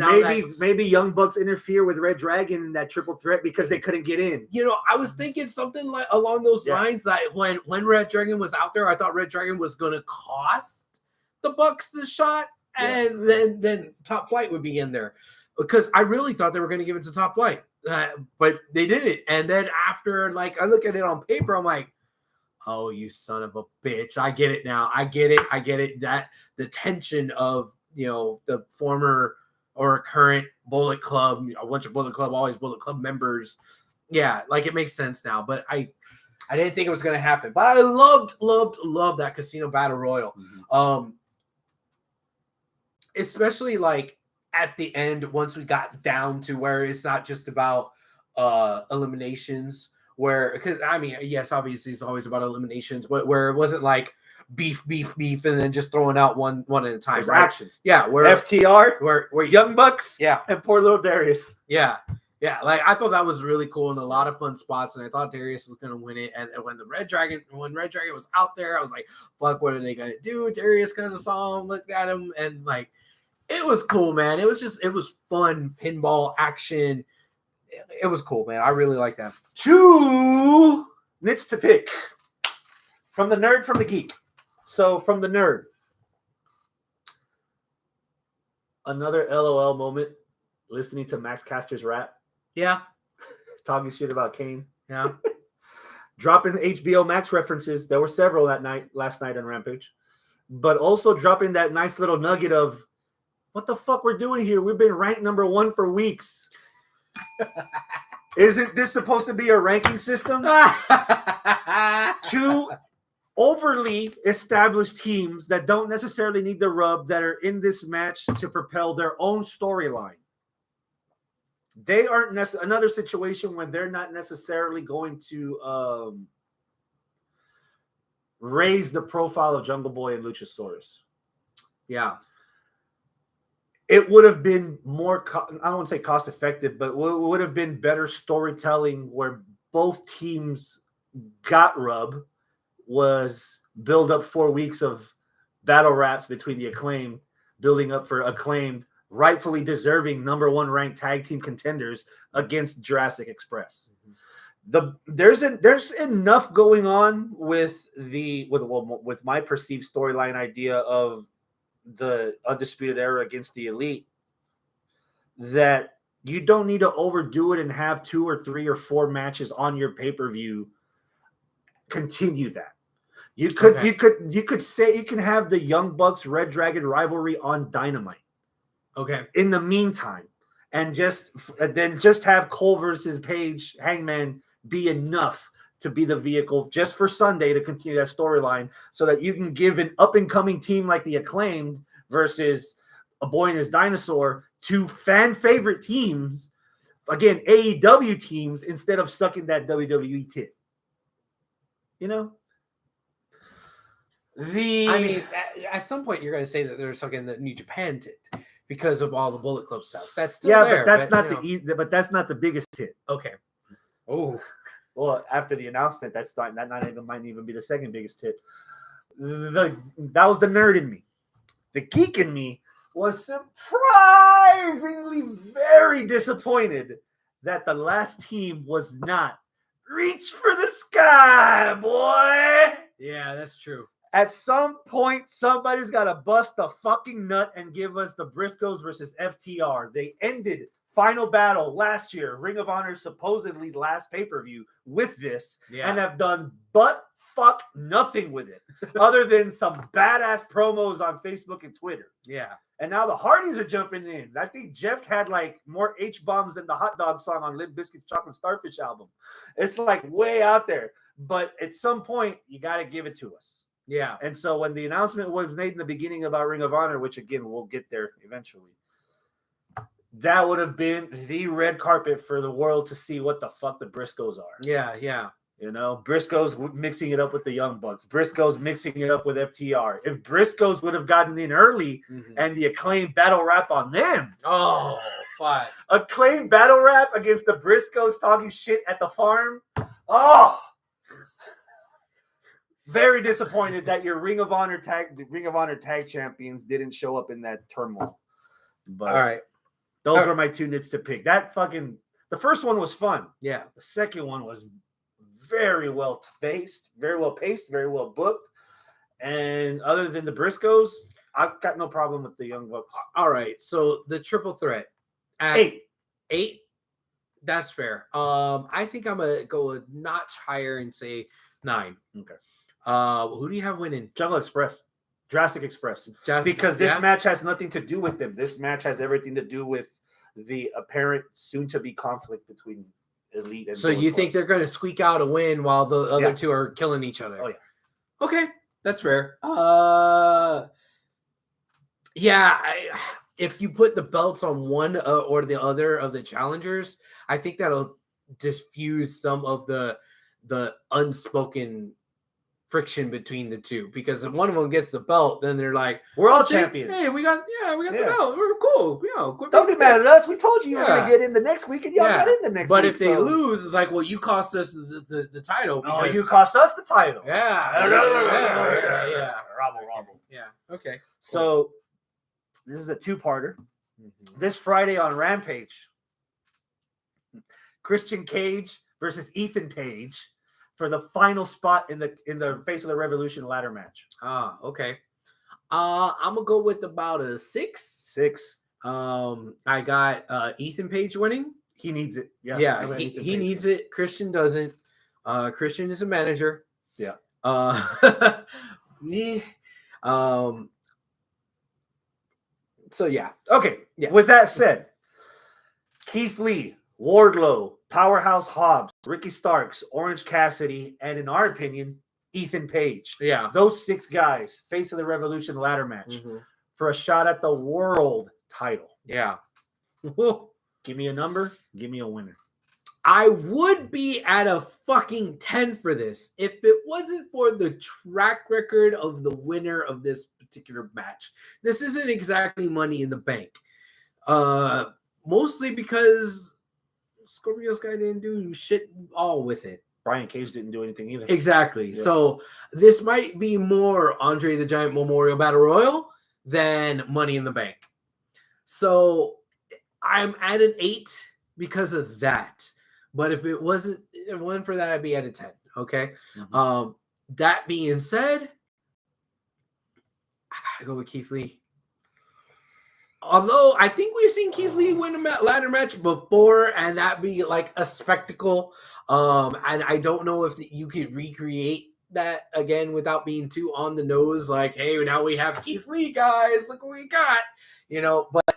Maybe Young Bucks interfere with Red Dragon in that triple threat because they couldn't get in. You know, I was thinking something like along those lines. That when Red Dragon was out there, I thought Red Dragon was going to cost the Bucks the shot, and then Top Flight would be in there because I really thought they were going to give it to Top Flight, but they didn't. And then after, like, I look at it on paper, I'm like, oh, you son of a bitch. I get it now. I get it. That the tension of, you know, the former or current Bullet Club, a bunch of Bullet Club, always Bullet Club members. Yeah, like it makes sense now. But I didn't think it was going to happen. But I loved that Casino Battle Royal. Mm-hmm. Especially like at the end, once we got down to where it's not just about eliminations. Where, because I mean, yes, obviously it's always about eliminations, but where it wasn't like beef, and then just throwing out one at a time. There's action. Yeah, where FTR, where Young Bucks, yeah, and poor little Darius. Yeah. Like I thought that was really cool and a lot of fun spots, and I thought Darius was gonna win it. And when Red Dragon was out there, I was like, "Fuck, what are they gonna do?" Darius kind of saw him, looked at him, and like, it was cool, man. It was fun pinball action. it was cool, man. I really like that. 2 nits to pick from the nerd, from the geek. So from the nerd, another LOL moment. Listening to Max Caster's rap, Yeah. talking shit about Kane. Yeah. Dropping HBO Max references. There were several last night on Rampage. But also dropping that nice little nugget of what the fuck we're doing here. We've been ranked number 1 for weeks. Isn't this supposed to be a ranking system? 2 overly established teams that don't necessarily need the rub that are in this match to propel their own storyline. They aren't another situation when they're not necessarily going to raise the profile of Jungle Boy and Luchasaurus. Yeah. It would have been more, I don't want to say cost effective, but would have been better storytelling where both teams got rub, was build up 4 weeks of battle raps between the Acclaimed, building up for Acclaimed, rightfully deserving number 1 ranked tag team contenders against Jurassic Express. There's enough going on with my perceived storyline idea of the Undisputed Era against the Elite that you don't need to overdo it and have 2 or 3 or 4 matches on your pay-per-view continue that. You could say you can have the Young Bucks Red Dragon rivalry on Dynamite. Okay. In the meantime, and just have Cole versus Page Hangman be enough to be the vehicle just for Sunday to continue that storyline, so that you can give an up and coming team like the Acclaimed versus a Boy and His Dinosaur, 2 fan favorite teams, again AEW teams, instead of sucking that WWE tit. You know. I mean, at some point you're going to say that they're sucking the New Japan tit because of all the Bullet Club stuff. That's still there. But that's not the biggest hit. Okay. Oh, well, after the announcement, might even be the second biggest hit. That was the nerd in me. The geek in me was surprisingly very disappointed that the last team was not Reach for the Sky, boy. Yeah, that's true. At some point, somebody's got to bust the fucking nut and give us the Briscoes versus FTR. They ended Final Battle last year, Ring of Honor supposedly last pay-per-view, with this, and have done but fuck nothing with it, other than some badass promos on Facebook and Twitter. Yeah. And now the Hardys are jumping in. I think Jeff had like more H-bombs than the Hot Dog song on Limp Bizkit's Chocolate Starfish album. It's like way out there. But at some point, you got to give it to us. Yeah. And so when the announcement was made in the beginning about Ring of Honor, which again, we'll get there eventually, that would have been the red carpet for the world to see what the fuck the Briscoes are. Yeah, yeah. You know, Briscoes mixing it up with the Young Bucks. Briscoes mixing it up with FTR. If Briscoes would have gotten in early and the Acclaimed battle rap on them. Oh, fine. Acclaimed battle rap against the Briscoes talking shit at the farm. Oh, very disappointed that your Ring of Honor tag champions didn't show up in that turmoil. But all right. Those were my 2 nits to pick. The first one was fun. Yeah. The second one was very well paced, very well booked. And other than the Briscoes, I've got no problem with the Young Bucks. All right. So the triple threat at 8. That's fair. I think I'm gonna go a notch higher and say 9. Okay. Who do you have winning? Jurassic Express. Because this match has nothing to do with them. This match has everything to do with the apparent soon-to-be conflict between Elite and So you think they're going to squeak out a win while the other 2 are killing each other? Oh, yeah. Okay, that's fair. If you put the belts on one or the other of the challengers, I think that'll diffuse some of the unspoken friction between the 2, because if one of them gets the belt, then they're like, we're all champions. Hey, we got the belt. We're cool. Don't be mad at us. We told you were going to get in the next week, and y'all got in the next week. But if they lose, it's like, well, you cost us the title. No, you cost us the title. Yeah. Robble. Yeah. Okay. Cool. So this is a 2-parter. This Friday on Rampage, Christian Cage versus Ethan Page for the final spot in the Face of the Revolution ladder match. Okay. I'm gonna go with about a 6. 6. I got Ethan Page winning. He needs it. Yeah, he needs it. Christian doesn't. Christian is a manager. Yeah. Me. So yeah. Okay. Yeah. With that said, Keith Lee, Wardlow, Powerhouse Hobbs, Ricky Starks, Orange Cassidy, and in our opinion, Ethan Page. Yeah. Those 6 guys, Face of the Revolution ladder match for a shot at the world title. Yeah. Give me a number. Give me a winner. I would be at a fucking 10 for this if it wasn't for the track record of the winner of this particular match. This isn't exactly Money in the Bank. Mostly because Scorpio Sky didn't do shit all with it. Brian Cage didn't do anything either. Exactly. Yeah. So this might be more Andre the Giant Memorial Battle Royal than Money in the Bank. So I'm at an 8 because of that. But if it wasn't for that, I'd be at a 10. Okay. That being said, I gotta go with Keith Lee. Although I think we've seen Keith Lee win a ladder match before, and that be like a spectacle. And I don't know if you could recreate that again without being too on the nose. Like, hey, now we have Keith Lee, guys. Look what we got. But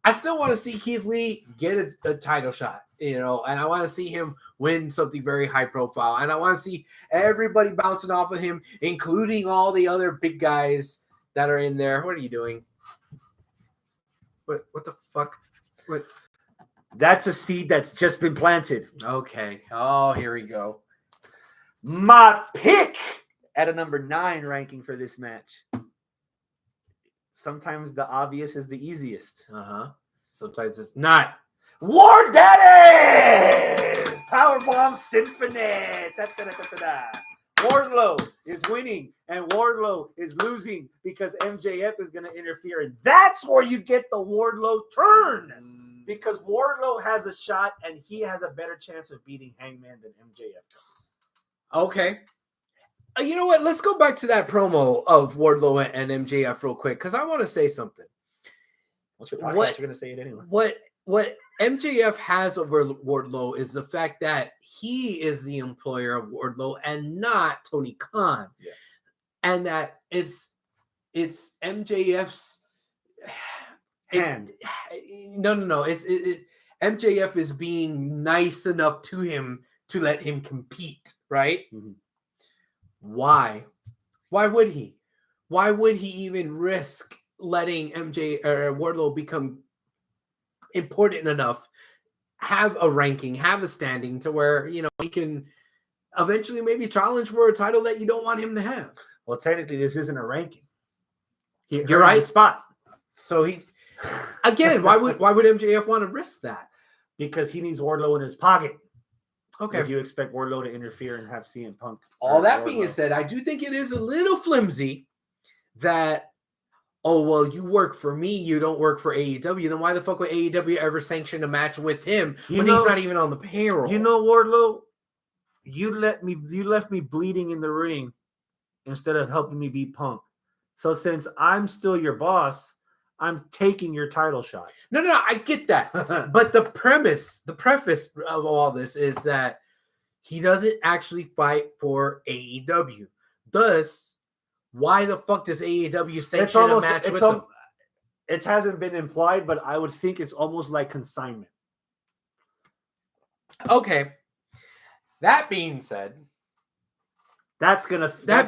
I still want to see Keith Lee get a title shot. And I want to see him win something very high profile. And I want to see everybody bouncing off of him, including all the other big guys that are in there. What are you doing? What the fuck? What? That's a seed that's just been planted. Okay. Oh, here we go. My pick at a number 9 ranking for this match. Sometimes the obvious is the easiest. Sometimes it's not. War Daddy! Powerbomb Symphony! Da-da-da-da-da-da. Wardlow is winning and Wardlow is losing because MJF is going to interfere. And that's where you get the Wardlow turn. Because Wardlow has a shot and he has a better chance of beating Hangman than MJF does. Okay. You know what? Let's go back to that promo of Wardlow and MJF real quick because I want to say something. What's your podcast? You're going to say it anyway. What MJF has over Wardlow is the fact that he is the employer of Wardlow and not Tony Khan. Yeah. And that it's MJF's hand. No. MJF is being nice enough to him to let him compete, right? Why? Why would he? Why would he even risk letting Wardlow become important enough, have a ranking, have a standing to where, he can eventually maybe challenge for a title that you don't want him to have? Well, technically, this isn't a ranking. You're right. Spot. So again, why would MJF want to risk that? Because he needs Wardlow in his pocket. Okay. If you expect Wardlow to interfere and have CM Punk. All that being said, I do think it is a little flimsy that, oh, well, you work for me, you don't work for AEW. Then why the fuck would AEW ever sanction a match with him when he's not even on the payroll? Wardlow, you left me bleeding in the ring instead of helping me beat Punk. So since I'm still your boss, I'm taking your title shot. No, I get that. But the preface of all this is that he doesn't actually fight for AEW. Thus, why the fuck does AEW sanction a match with him? It hasn't been implied, but I would think it's almost like consignment. Okay. That being said, that's gonna further all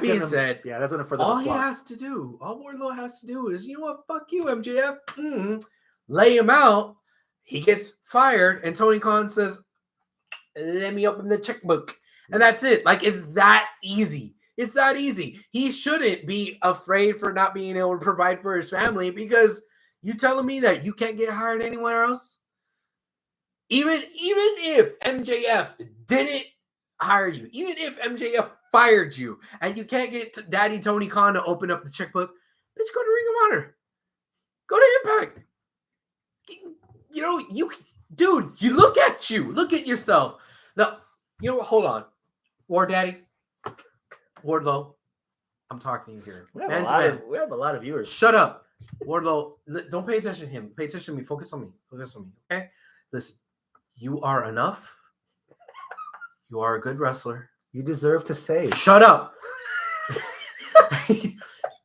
Wardlow has to do is, you know what, fuck you, MJF. Lay him out. He gets fired, and Tony Khan says, "Let me open the checkbook," and that's it. Like, it's that easy. It's that easy. He shouldn't be afraid for not being able to provide for his family, because you telling me that you can't get hired anywhere else? Even if MJF didn't hire you, even if MJF fired you and you can't get Daddy Tony Khan to open up the checkbook, bitch, go to Ring of Honor. Go to Impact. Dude, you look at you. Look at yourself. Now, you know what? Hold on. War Daddy. Wardlow. I'm talking here. We have a lot of viewers. Shut up. Wardlow, don't pay attention to him. Pay attention to me. Focus on me. Focus on me. Okay? Listen, you are enough. You are a good wrestler. You deserve to say. Shut up.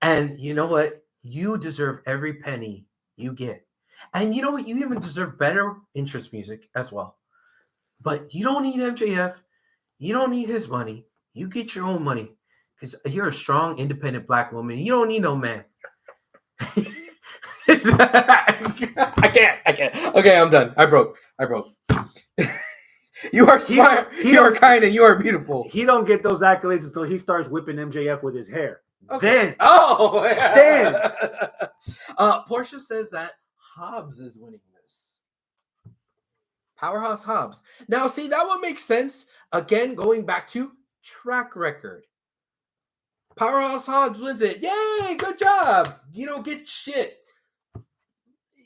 And you know what? You deserve every penny you get. And you know what? You even deserve better entrance music as well. But you don't need MJF. You don't need his money. You get your own money because you're a strong, independent black woman. You don't need no man. I can't. Okay, I'm done. I broke. You are smart. You are kind, and you are beautiful. He don't get those accolades until he starts whipping MJF with his hair. Okay. Then, Portia says that Hobbs is winning this. Powerhouse Hobbs. Now, see, that would make sense. Again, going back to track record. Powerhouse Hobbs wins it. Yay, good job. You don't get shit.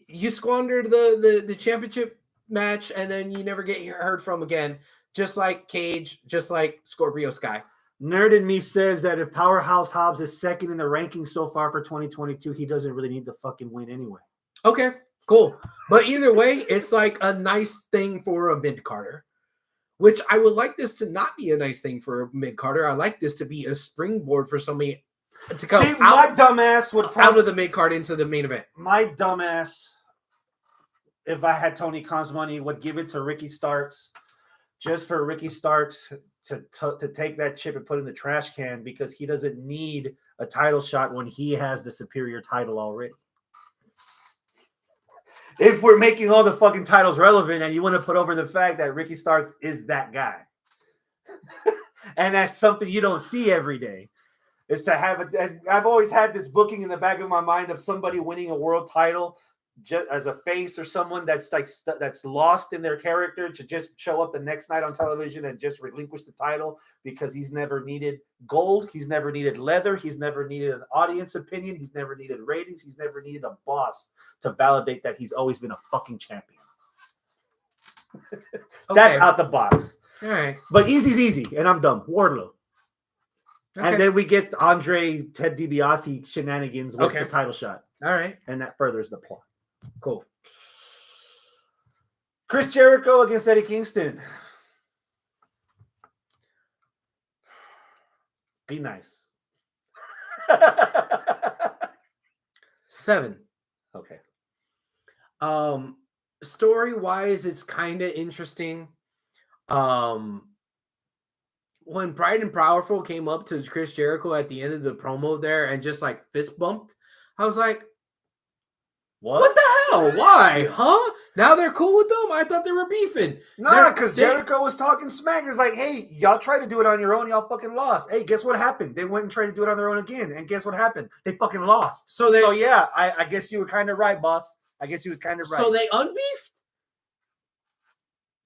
You squandered the championship match, and then you never get heard from again. Just like Cage, just like Scorpio Sky. Nerd in me says that if Powerhouse Hobbs is second in the rankings so far for 2022, he doesn't really need to fucking win anyway. Okay, cool. But either way, it's like a nice thing for a mid-carder, which I would like this to not be a nice thing for a mid-carder. I like this to be a springboard for somebody to come my dumbass would out of the mid-card into the main event. My dumbass, if I had Tony Khan's money, would give it to Ricky Starks just for Ricky Starks to take that chip and put it in the trash can because he doesn't need a title shot when he has the superior title already. If we're making all the fucking titles relevant and you want to put over the fact that Ricky Starks is that guy. And that's something you don't see every day. Is to have I've always had this booking in the back of my mind of somebody winning a world title just as a face or someone that's like that's lost in their character to just show up the next night on television and just relinquish the title because he's never needed gold, he's never needed leather, he's never needed an audience opinion, he's never needed ratings, he's never needed a boss to validate that he's always been a fucking champion. That's out the box. All right. But easy's easy, and I'm done. Wardlow. Okay. And then we get Andre Ted DiBiase shenanigans with the title shot. All right. And that furthers the plot. Cool. Chris Jericho against Eddie Kingston. Be nice. 7. Okay. Story-wise, it's kind of interesting. When Pride and Powerful came up to Chris Jericho at the end of the promo there and just like fist bumped, I was like, what the hell? Why? Huh? Now they're cool with them? I thought they were beefing. No, because Jericho was talking smack. It's like, hey, y'all tried to do it on your own. Y'all fucking lost. Hey, guess what happened? They went and tried to do it on their own again. And guess what happened? They fucking lost. So yeah, I guess you were kind of right, boss. I guess you was kind of right. So they unbeefed?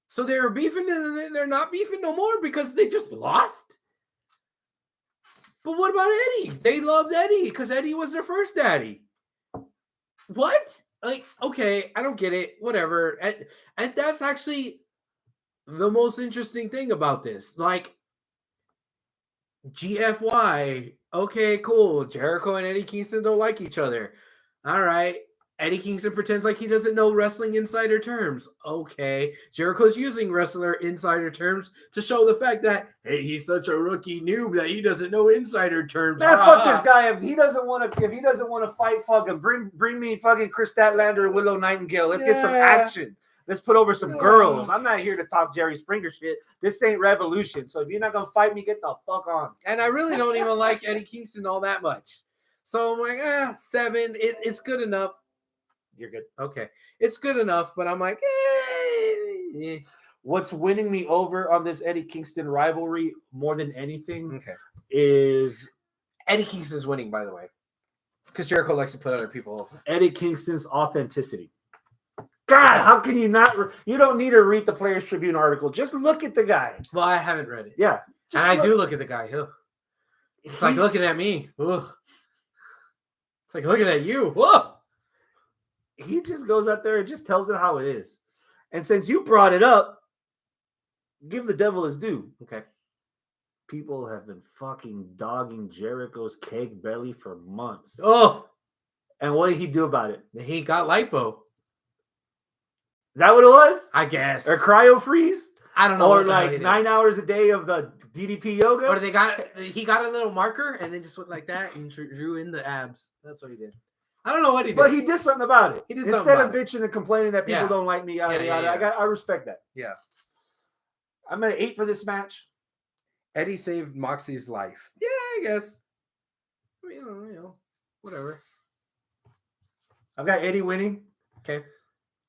So they were beefing and they're not beefing no more because they just lost? But what about Eddie? They loved Eddie because Eddie was their first daddy. What? Like, okay, I don't get it. Whatever. And that's actually the most interesting thing about this. Like, GFY. Okay, cool. Jericho and Eddie Kingston don't like each other. All right. Eddie Kingston pretends like he doesn't know wrestling insider terms. Okay. Jericho's using wrestler insider terms to show the fact that, hey, he's such a rookie noob that he doesn't know insider terms. Man, fuck this guy. If he doesn't want to fight, fucking bring me fucking Chris Statlander and Willow Nightingale. Let's get some action. Let's put over some girls. I'm not here to talk Jerry Springer shit. This ain't Revolution. So if you're not gonna fight me, get the fuck on. And I really don't even like Eddie Kingston all that much. So I'm like, 7. It's good enough. You're good. Okay. It's good enough, but I'm like, What's winning me over on this Eddie Kingston rivalry more than anything is Eddie Kingston's winning, by the way. Because Jericho likes to put other people over. Eddie Kingston's authenticity. God, how can you not? You don't need to read the Players Tribune article. Just look at the guy. Well, I haven't read it. Yeah. And I do look at the guy. It's like looking at me. Ugh. It's like looking at you. Whoa. He just goes out there and just tells it how it is. And since you brought it up, give the devil his due. Okay. People have been fucking dogging Jericho's keg belly for months. Oh, And what did he do about it? he got lipo. Is that what it was? I guess. Or cryo freeze? I don't know. Or what the hell like he did. 9 hours a day of the DDP yoga? Or he got a little marker and then just went like that and drew in the abs. That's what he did. I don't know what he did. But he did something about it. He did something Instead about of bitching and complaining that people Yeah. don't like me, yada, Yeah, yada, I respect that. Yeah. I'm at 8 for this match. Eddie saved Moxie's life. Yeah, I guess. I mean, you know, whatever. I've got Eddie winning. Okay.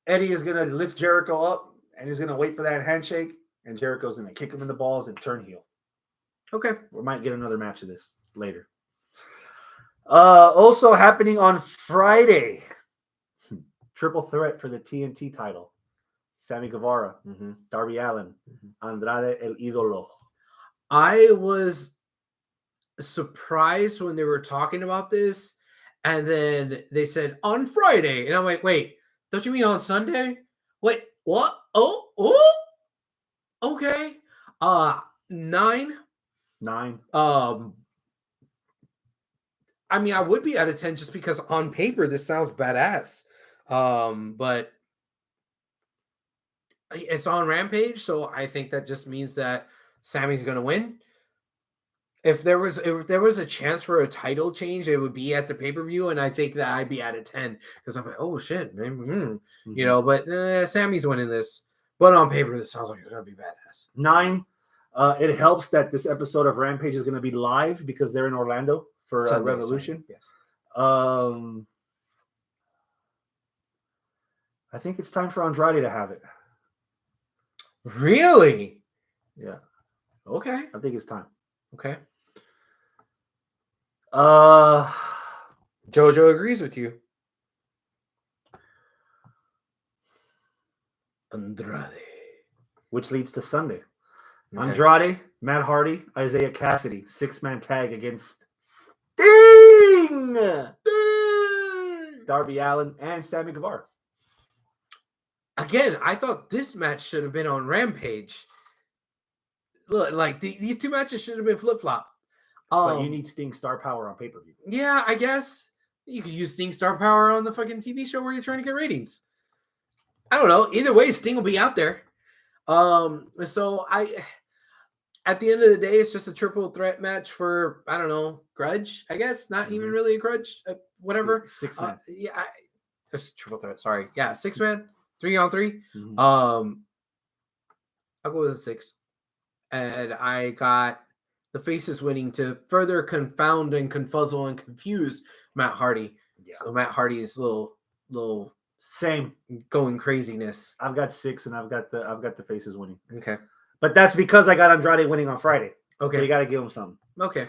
Eddie is going to lift Jericho up and he's going to wait for that handshake. And Jericho's going to kick him in the balls and turn heel. Okay. We might get another match of this later. Also happening on Friday. Triple threat for the TNT title. Sammy Guevara, Darby Allin, Andrade El Idolo. I was surprised when they were talking about this, and then they said on Friday, and I'm like, wait, don't you mean on Sunday? Wait, what? Oh, okay. 9. I mean, I would be out of 10 just because on paper this sounds badass. But it's on Rampage, so I think that just means that Sammy's gonna win. If there was a chance for a title change, it would be at the pay-per-view, and I think that I'd be out of 10 because I'm like, oh shit, man. You know, but Sammy's winning this. But on paper, this sounds like it's gonna be badass. 9. It helps that this episode of Rampage is going to be live because they're in Orlando for Sunday, Revolution. Yes. I think it's time for Andrade to have it. Really? Yeah. Okay. I think it's time. Okay. JoJo agrees with you. Andrade. Which leads to Sunday. Okay. Andrade, Matt Hardy, Isaiah Cassidy, 6-man tag against Sting! Darby Allin, and Sammy Guevara. Again, I thought this match should have been on Rampage. Look, like these two matches should have been flip-flop. But you need Sting star power on pay-per-view. Yeah, I guess. You could use Sting star power on the fucking TV show where you're trying to get ratings. I don't know. Either way, Sting will be out there. So at the end of the day, it's just a triple threat match for, I don't know, grudge, I guess. Not even really a grudge, whatever. 6-man. It's triple threat. Sorry. Yeah, 6-man, 3-on-3. I'll go with a 6. And I got the faces winning to further confound and confuzzle and confuse Matt Hardy. Yeah. So Matt Hardy's little same going craziness. I've got 6 and I've got the faces winning. Okay. But that's because I got Andrade winning on Friday. Okay. So you got to give him something. Okay.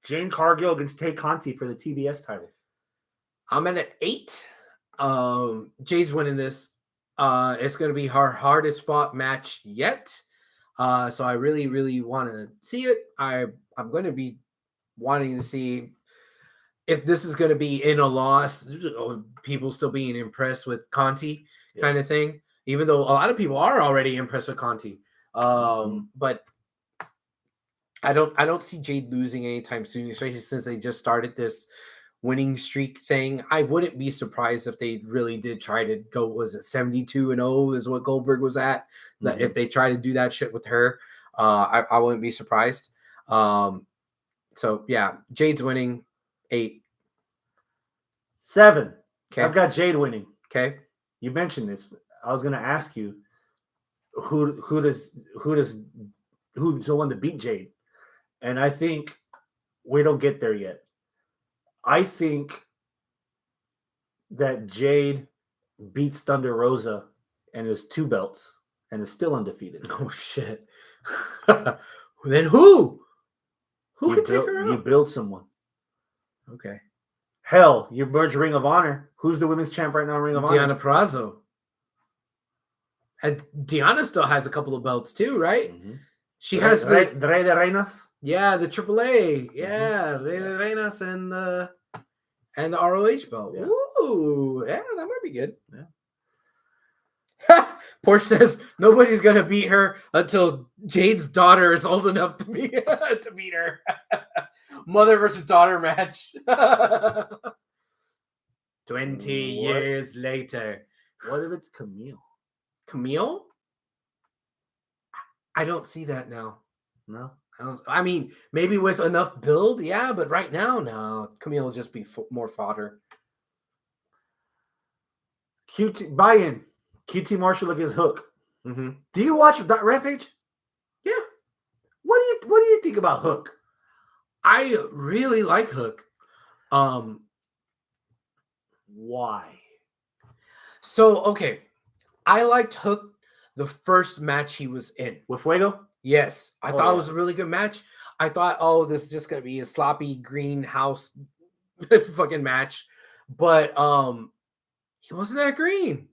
Jane Cargill against Tay Conti for the TBS title. I'm at an 8. Jay's winning this. It's going to be her hardest fought match yet. So I really, really want to see it. I'm going to be wanting to see if this is going to be in a loss, people still being impressed with Conti kind of thing. Even though a lot of people are already impressed with Conti. But I don't see Jade losing anytime soon, especially since they just started this winning streak thing. I wouldn't be surprised if they really did try to go, was it 72-0 is what Goldberg was at? That if they try to do that shit with her, I wouldn't be surprised. So yeah, Jade's winning 8. 7. Okay. I've got Jade winning. Okay. You mentioned this. I was going to ask you who's the one to beat Jade, and I think we don't get there yet. I think that Jade beats Thunder Rosa and is 2 belts and is still undefeated. Oh shit! Then who could take her out? You build someone. Okay. Hell, you merge Ring of Honor. Who's the women's champ right now in Ring of Honor? Deonna Purrazzo. And Deonna still has a couple of belts too, right? She has the Rey de Reinas. Yeah, the AAA. Yeah, Rey de Reinas and the ROH belt. Yeah. Oh, yeah, that might be good. Yeah. Porsche says nobody's gonna beat her until Jade's daughter is old enough to be to beat her. Mother versus daughter match. 20 What? years later. What if it's Camille? Camille? I don't see that now. No. I mean, maybe with enough build, yeah, but right now, no. Camille will just be more fodder. QT buy-in. QT Marshall against Hook. Mm-hmm. Do you watch Rampage? Yeah. What do you think about Hook? I really like Hook. Why? So okay, I liked Hook the first match he was in. With Fuego? Yes, I Oh, thought yeah. it was a really good match. I thought, oh, this is just gonna be a sloppy greenhouse fucking match, but he wasn't that green,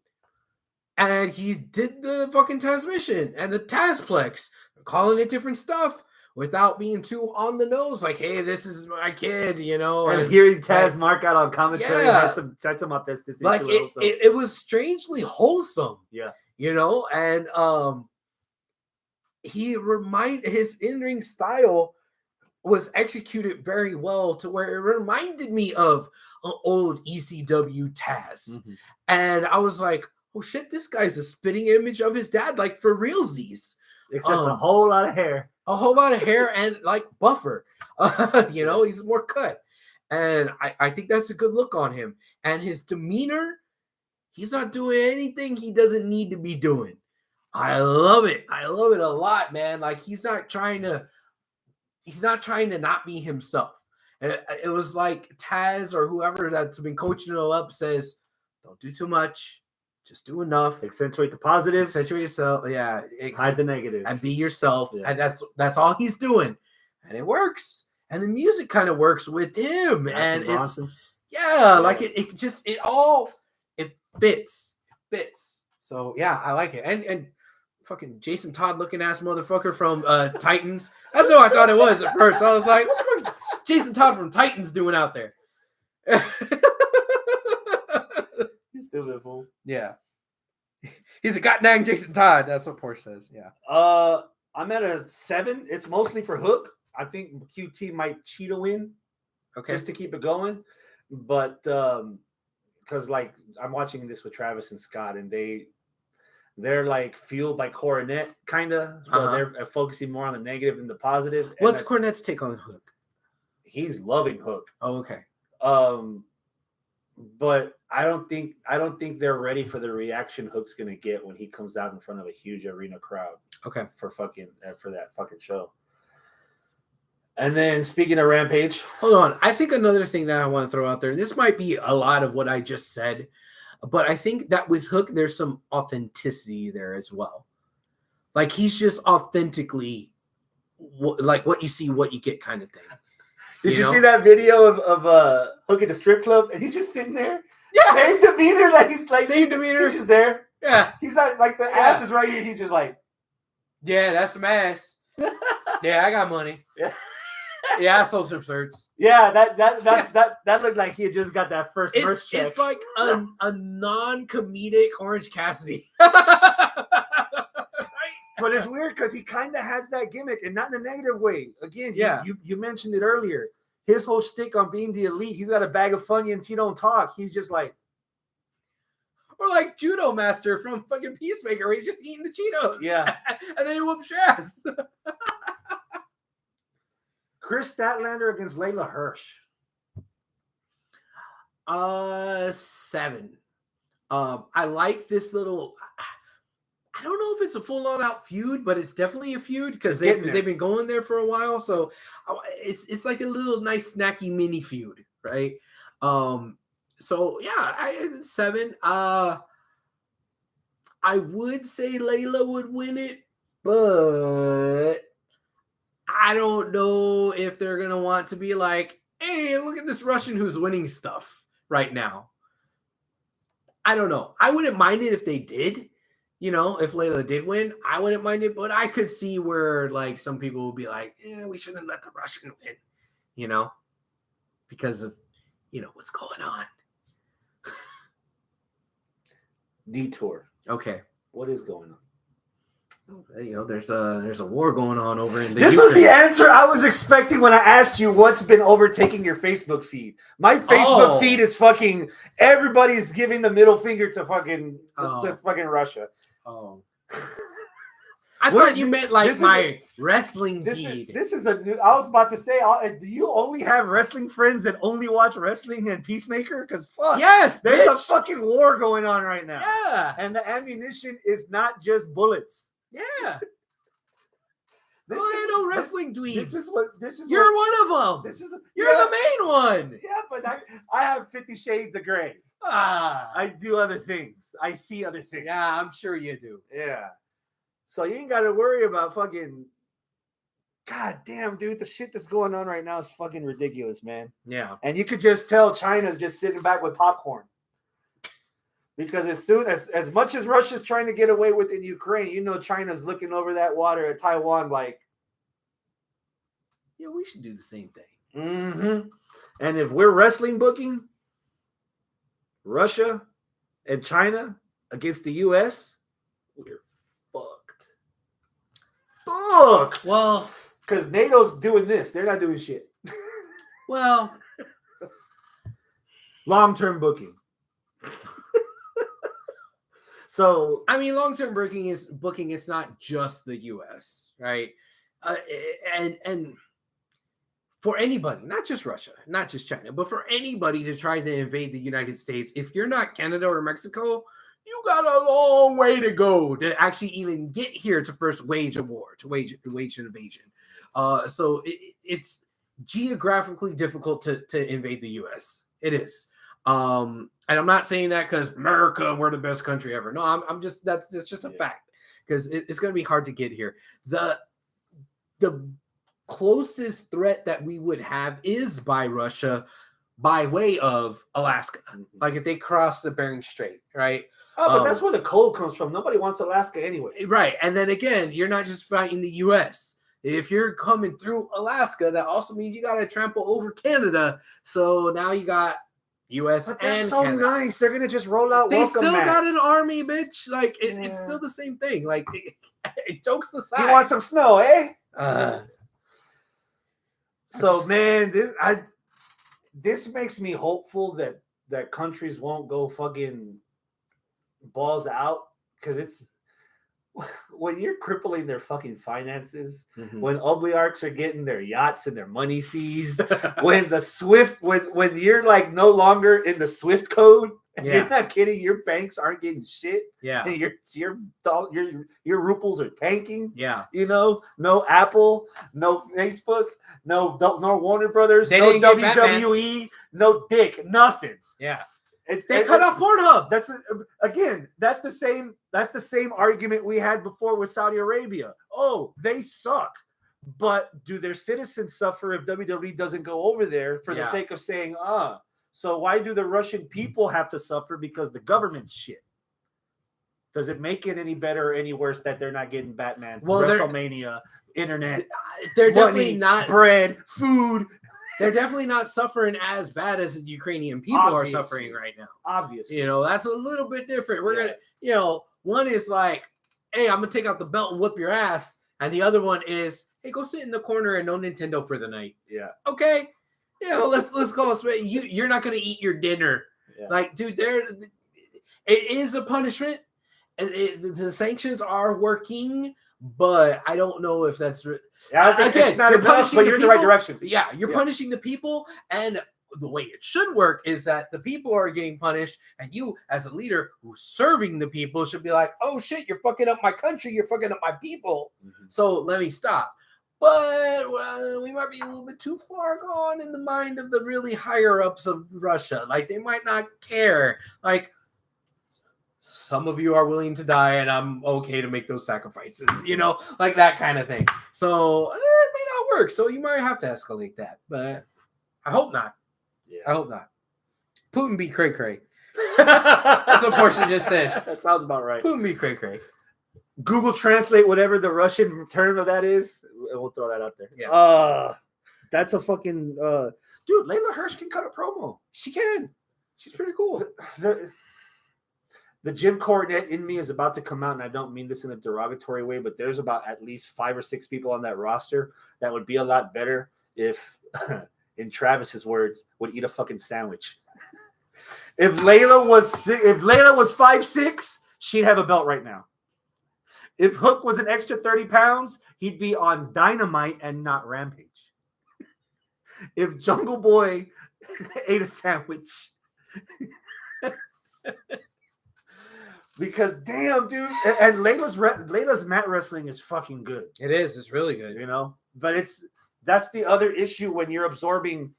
and he did the fucking transmission and the Tazplex, calling it different stuff without being too on the nose. Like, hey, this is my kid, you know. And hearing Taz mark out on commentary Yeah. had some authenticity Like to it also. it was strangely wholesome. Yeah. You know, and his in-ring style was executed very well to where it reminded me of an old ECW Taz. Mhm. And I was like, oh shit, this guy's a spitting image of his dad, like for realsies. Except a whole lot of hair. A whole lot of hair and like buffer. You know, he's more cut. And I think that's a good look on him. And his demeanor, he's not doing anything he doesn't need to be doing. I love it. I love it a lot, man. Like he's not trying to not be himself. It was like Taz or whoever that's been coaching him up says, don't do too much. Just do enough. Accentuate the positive. Accentuate yourself. Yeah. Hide the negative. And be yourself. Yeah. And that's all he's doing. And it works. And the music kind of works with him. And it's like it fits. It fits. So yeah, I like it. And fucking Jason Todd looking ass motherfucker from Titans. That's who I thought it was at first. I was like, what the fuck is Jason Todd from Titans doing out there? You stupid fool. Yeah. He's a goddamn Jason Todd. That's what Porsche says. Yeah. I'm at a 7. It's mostly for Hook. I think QT might Cheetah win. Okay. Just to keep it going. But because like I'm watching this with Travis and Scott, and they're like fueled by Coronet, kind of. So they're focusing more on the negative than the positive. What's Cornette's take on Hook? He's loving Hook. Oh, okay. But I don't think they're ready for the reaction Hook's gonna get when he comes out in front of a huge arena crowd. Okay. For that fucking show. And then speaking of Rampage, hold on. I think another thing that I want to throw out there. This might be a lot of what I just said, but I think that with Hook, there's some authenticity there as well. Like he's just authentically like what you see, what you get kind of thing. Did you see that video of Hook at the strip club and he's just sitting there? Yeah, same demeanor, same demeanor. He's just there. Yeah, he's not like the ass is right here. He's just like, yeah, that's some ass. Yeah, I got money. Yeah. Yeah, I sold some shirts. Yeah, that looked like he had just got that first merch check. It's like a non-comedic Orange Cassidy. But it's weird because he kind of has that gimmick, and not in a negative way. Again, yeah, you mentioned it earlier. His whole shtick on being the elite, he's got a bag of Funyuns. He don't talk. He's just like, or like Judo Master from fucking Peacemaker, where he's just eating the Cheetos. Yeah, and then he whoops your ass. Chris Statlander against Layla Hirsch. 7. I like this little. I don't know if it's a full-on out feud, but it's definitely a feud because they've been going there for a while. So it's like a little nice snacky mini feud, right? So yeah, 7. I would say Layla would win it, but I don't know if they're gonna want to be like, hey, look at this Russian who's winning stuff right now. I don't know. I wouldn't mind it if they did. You know, if Layla did win, I wouldn't mind it, but I could see where like some people would be like, yeah, we shouldn't let the Russian win, you know, because of, you know, what's going on. detour. Okay. What is going on? There's a war going on over in the This Ukraine. was the answer I was expecting when I asked you what's been overtaking your Facebook feed. My Facebook feed is fucking everybody's giving the middle finger to fucking Russia. Oh. I thought you meant like my wrestling feed. This is a new. I was about to say, do you only have wrestling friends that only watch wrestling and Peacemaker? Because fuck, yes, there's a fucking war going on right now. Yeah, and the ammunition is not just bullets. Yeah. I know wrestling dweebs. This is. You're one of them. You're the main one. Yeah, but I have 50 Shades of Gray. I do other things. I see other things. Yeah, I'm sure you do. Yeah. So you ain't got to worry about fucking. God damn, dude, the shit that's going on right now is fucking ridiculous, man. Yeah. And you could just tell China's just sitting back with popcorn. Because as much as Russia's trying to get away with in Ukraine, China's looking over that water at Taiwan like, yeah, we should do the same thing. Mm-hmm. And if we're wrestling booking Russia and China against the U.S., we're fucked. Fucked. Well, because NATO's doing this. They're not doing shit. Well, long-term booking. So I mean, long-term booking is not just the U.S., right? And for anybody, not just Russia, not just China, but for anybody to try to invade the United States, if you're not Canada or Mexico, you got a long way to go to actually even get here to first wage a war, to wage an invasion. So it's geographically difficult to invade the U.S. It is. And I'm not saying that because America, we're the best country ever. No, I'm just that's just a fact because it's going to be hard to get here. The closest threat that we would have is by Russia by way of Alaska. Like if they cross the Bering Strait, right? Oh, but that's where the cold comes from. Nobody wants Alaska anyway. Right. And then again, you're not just fighting the U.S. If you're coming through Alaska, that also means you got to trample over Canada. So now you got U.S. But they're and so Canada. Nice. They're gonna just roll out. They still mats. got an army, bitch. Like it's still the same thing. Like jokes aside, you want some snow, eh? So man, this makes me hopeful that countries won't go fucking balls out because it's when you're crippling their fucking finances, when oligarchs are getting their yachts and their money seized, when the SWIFT, when you're like no longer in the SWIFT code, and you're not kidding, your banks aren't getting shit. Yeah, and your rubles are tanking. Yeah, no Apple, no Facebook, no Warner Brothers, no WWE, no dick, nothing. Yeah. They cut off Pornhub. That's the same argument we had before with Saudi Arabia. Oh, they suck. But do their citizens suffer if WWE doesn't go over there for the sake of saying, so why do the Russian people have to suffer because the government's shit? Does it make it any better or any worse that they're not getting Batman, WrestleMania, internet? They're money, definitely not bread, food. They're definitely not suffering as bad as the Ukrainian people are suffering right now. Obviously. That's a little bit different. We're going to, one is like, hey, I'm going to take out the belt and whip your ass. And the other one is, hey, go sit in the corner and no Nintendo for the night. Yeah. Okay. Let's call it straight. You're not going to eat your dinner. Yeah. Like, dude, it is a punishment. And the sanctions are working. But I don't know if that's. I think it's not enough, but you're in the right direction. Yeah, you're punishing the people, and the way it should work is that the people are getting punished, and you, as a leader who's serving the people, should be like, "Oh shit, you're fucking up my country, you're fucking up my people." So let me stop. But we might be a little bit too far gone in the mind of the really higher ups of Russia. Like they might not care. Like. Some of you are willing to die, and I'm okay to make those sacrifices, like that kind of thing. So it may not work. So you might have to escalate that, but I hope not. Yeah. I hope not. Putin be cray cray. That's what Portia just said. That sounds about right. Putin be cray cray. Google Translate whatever the Russian term of that is, and we'll throw that out there. Yeah. That's a fucking dude. Layla Hirsch can cut a promo. She can. She's pretty cool. The Jim Cornette in me is about to come out, and I don't mean this in a derogatory way, but there's about at least 5 or 6 people on that roster that would be a lot better if, in Travis's words, would eat a fucking sandwich. If Layla was 5'6", she'd have a belt right now. If Hook was an extra 30 pounds, he'd be on Dynamite and not Rampage. If Jungle Boy ate a sandwich. Because damn, dude, and Layla's mat wrestling is fucking good. It is. It's really good. You know, but that's the other issue when you're absorbing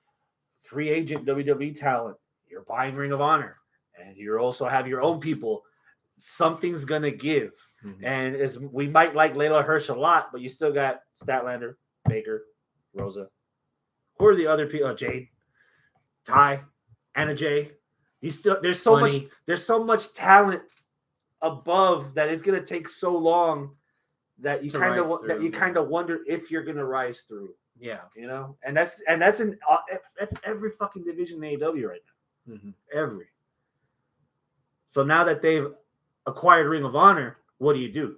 free agent WWE talent. You're buying Ring of Honor, and you also have your own people. Something's gonna give, and as we might like Layla Hirsch a lot, but you still got Statlander, Baker, Rosa. Who are the other people? Jade, Ty, Anna Jay. There's so much talent above that it's gonna take so long that you kind of wonder if you're gonna rise through. Yeah, you know, and that's every fucking division in AEW right now. Every. So now that they've acquired Ring of Honor, what do you do?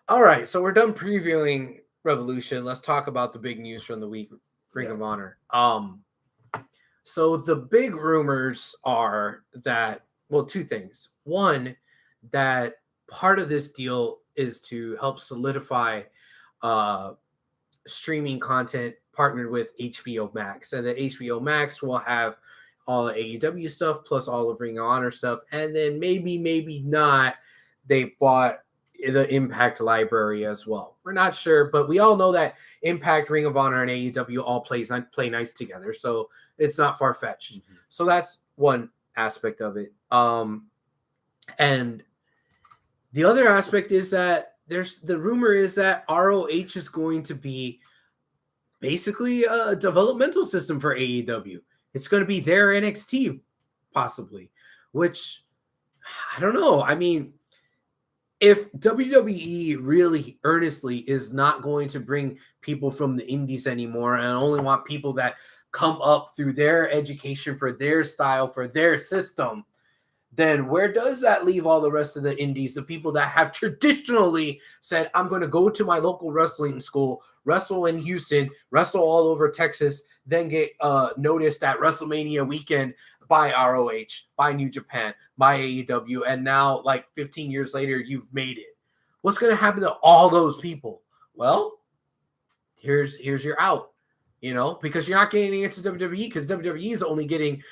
All right, so we're done previewing Revolution. Let's talk about the big news from the week, Ring of Honor. So the big rumors are that, well, 2 things. One, that part of this deal is to help solidify streaming content partnered with HBO Max, and the HBO Max will have all the AEW stuff plus all of Ring of Honor stuff, and then maybe not, they bought the Impact library as well. We're not sure, but we all know that Impact, Ring of Honor, and AEW all play nice together, so it's not far-fetched. So that's one aspect of it. And the other aspect is that the rumor is that ROH is going to be basically a developmental system for AEW. It's going to be their NXT, possibly, which I don't know. I mean, if WWE really earnestly is not going to bring people from the indies anymore and only want people that come up through their education for their style, for their system, then where does that leave all the rest of the indies, the people that have traditionally said, I'm going to go to my local wrestling school, wrestle in Houston, wrestle all over Texas, then get noticed at WrestleMania weekend by ROH, by New Japan, by AEW, and now, like 15 years later, you've made it. What's going to happen to all those people? Well, here's your out. You know, because you're not getting into WWE, because WWE is only getting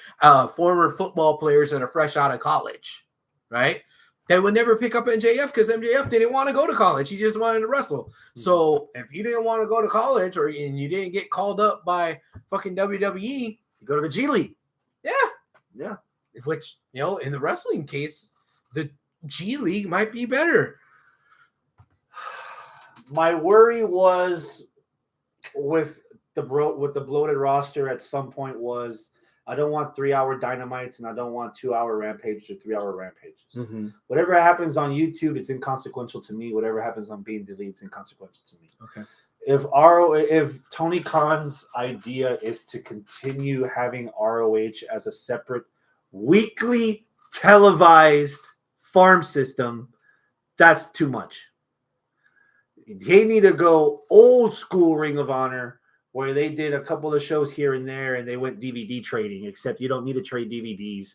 former football players that are fresh out of college, right? They would never pick up MJF because MJF didn't want to go to college. He just wanted to wrestle. So if you didn't want to go to college and you didn't get called up by fucking WWE, you go to the G League. Yeah. Which, you know, in the wrestling case, the G League might be better. My worry was with the bloated roster at some point was I don't want 3-hour dynamites and I don't want 2-hour rampages or 3-hour rampages. Whatever happens on YouTube, it's inconsequential to me. Whatever happens on being deleted, it's inconsequential to me. Okay. If Tony Khan's idea is to continue having ROH as a separate weekly televised farm system, that's too much. They need to go old school Ring of Honor, where they did a couple of shows here and there and they went DVD trading, except you don't need to trade DVDs.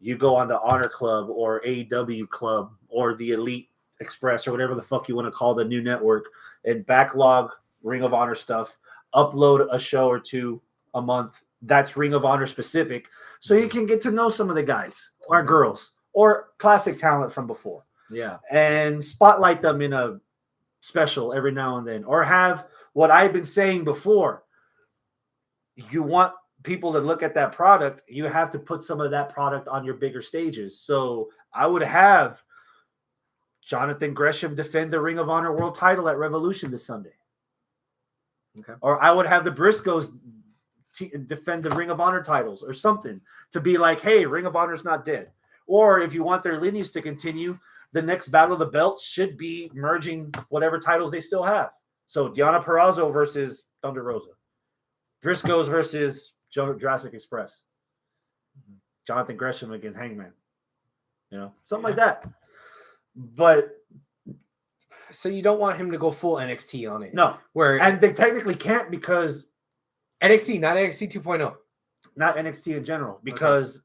You go on to Honor Club or AEW Club or the Elite Express or whatever the fuck you want to call the new network and backlog Ring of Honor stuff, upload a show or 2 a month. That's Ring of Honor specific. So you can get to know some of the guys or girls or classic talent from before. Yeah. And spotlight them in a special every now and then, or have what I've been saying before. You want people to look at that product, you have to put some of that product on your bigger stages. So I would have Jonathan Gresham defend the Ring of Honor World title at Revolution this Sunday. Okay. Or I would have the Briscoes defend the Ring of Honor titles or something to be like, hey, Ring of Honor is not dead. Or if you want their lineage to continue, the next Battle of the Belts should be merging whatever titles they still have. So Deonna Purrazzo versus Thunder Rosa. Briscoes versus Jurassic Express. Jonathan Gresham against Hangman. something like that. But So you don't want him to go full NXT on it. no, and they technically can't because NXT, not NXT 2.0. Not NXT in general, because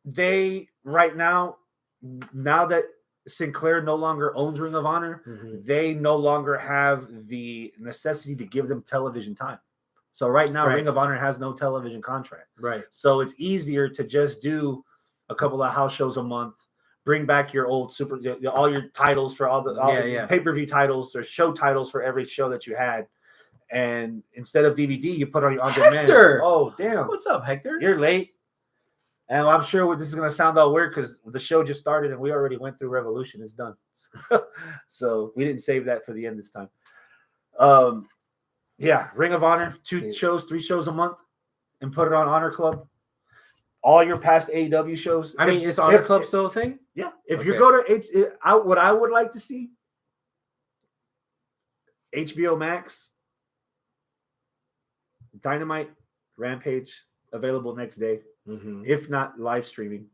they right now that Sinclair no longer owns Ring of Honor, they no longer have the necessity to give them television time. So right now, Ring of Honor has no television contract. Right. So it's easier to just do a couple of house shows a month, bring back your old all your titles for all the pay-per-view titles or show titles for every show that you had. And instead of DVD, you put on your on-demand. Oh, damn. What's up, Hector? You're late. And I'm sure this is going to sound all weird because the show just started and we already went through Revolution. It's done. So we didn't save that for the end this time. Ring of Honor, 3 shows a month, and put it on Honor Club. All your past AEW shows. I mean, is Honor Club still a thing? Yeah. If you go to what I would like to see, HBO Max, Dynamite, Rampage, available next day. If not live streaming.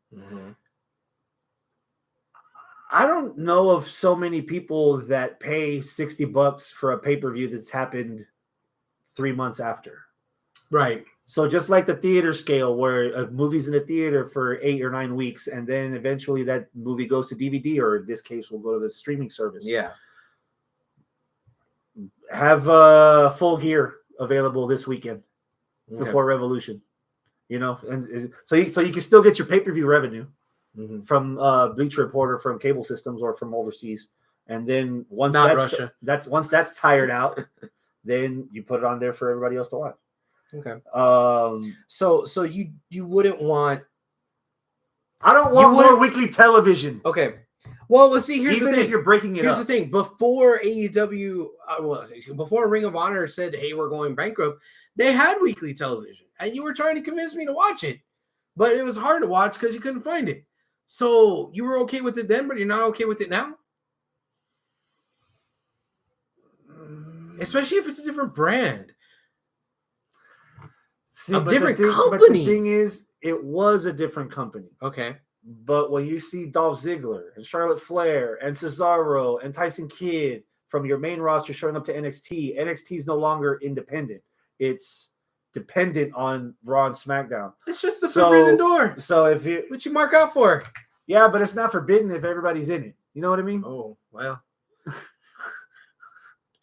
I don't know of so many people that pay $60 for a pay-per-view that's happened 3 months after. Right. So just like the theater scale where a movie's in the theater for 8 or 9 weeks and then eventually that movie goes to DVD, or in this case will go to the streaming service. Yeah. Have Full Gear available this weekend before Revolution. And so you can still get your pay-per-view revenue from Bleacher Report or from cable systems or from overseas. And then once that's tired out, then you put it on there for everybody else to watch. Okay. So you wouldn't want. I don't want more weekly television. Okay. Well, let's see. Here's the thing. Even if you're breaking it Here's up. the thing. Before AEW, before Ring of Honor said, "Hey, we're going bankrupt," they had weekly television, and you were trying to convince me to watch it, but it was hard to watch because you couldn't find it. So you were okay with it then, but you're not okay with it now, especially if it's a different brand, different company. But the thing is, it was a different company. Okay. But when you see Dolph Ziggler and Charlotte Flair and Cesaro and Tyson Kidd from your main roster showing up to NXT, NXT is no longer independent. It's dependent on Raw and SmackDown. It's just the forbidden door. So if you what you mark out for? Yeah, but it's not forbidden if everybody's in it. You know what I mean? Oh, well.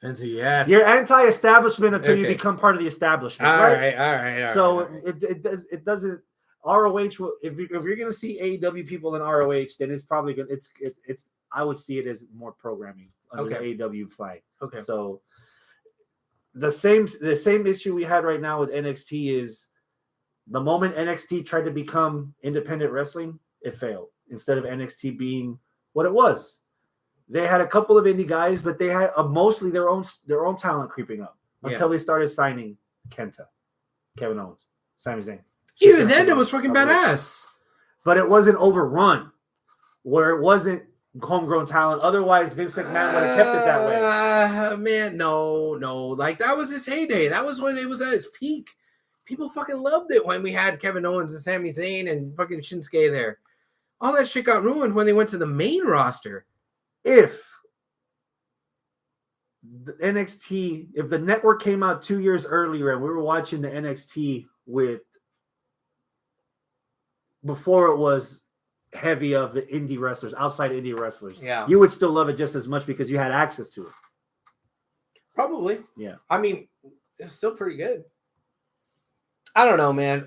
Depends who you ask. You're anti-establishment until you become part of the establishment. All right. So it doesn't. ROH will, if you're going to see AEW people in ROH, then it's probably going. It's. I would see it as more programming under the AEW flag. Okay. So the same issue we had right now with NXT is the moment NXT tried to become independent wrestling, it failed. Instead of NXT being what it was, they had a couple of indie guys, but they had mostly their own talent creeping up until they started signing Kenta, Kevin Owens, Sami Zayn. Even then, it was fucking badass. But it wasn't overrun, where it wasn't homegrown talent. Otherwise, Vince McMahon would have kept it that way. Man, no. Like, that was his heyday. That was when it was at its peak. People fucking loved it when we had Kevin Owens and Sami Zayn and fucking Shinsuke there. All that shit got ruined when they went to the main roster. If the NXT, if the network came out 2 years earlier and we were watching the NXT before it was heavy of the indie wrestlers, outside indie wrestlers, you would still love it just as much because you had access to it. Probably. Yeah. I mean, it was still pretty good. I don't know, man.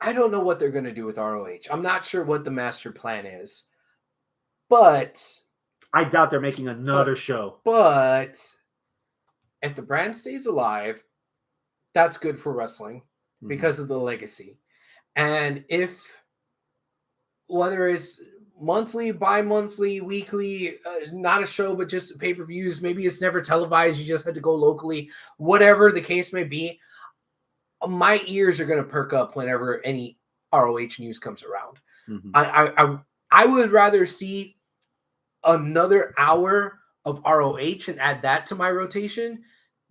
I don't know what they're going to do with ROH. I'm not sure what the master plan is. But I doubt they're making another show. But if the brand stays alive, that's good for wrestling because of the legacy. And if whether it's monthly, bi-monthly, weekly, not a show, but just pay-per-views, maybe it's never televised, you just had to go locally, whatever the case may be, my ears are going to perk up whenever any ROH news comes around. I would rather see another hour of ROH and add that to my rotation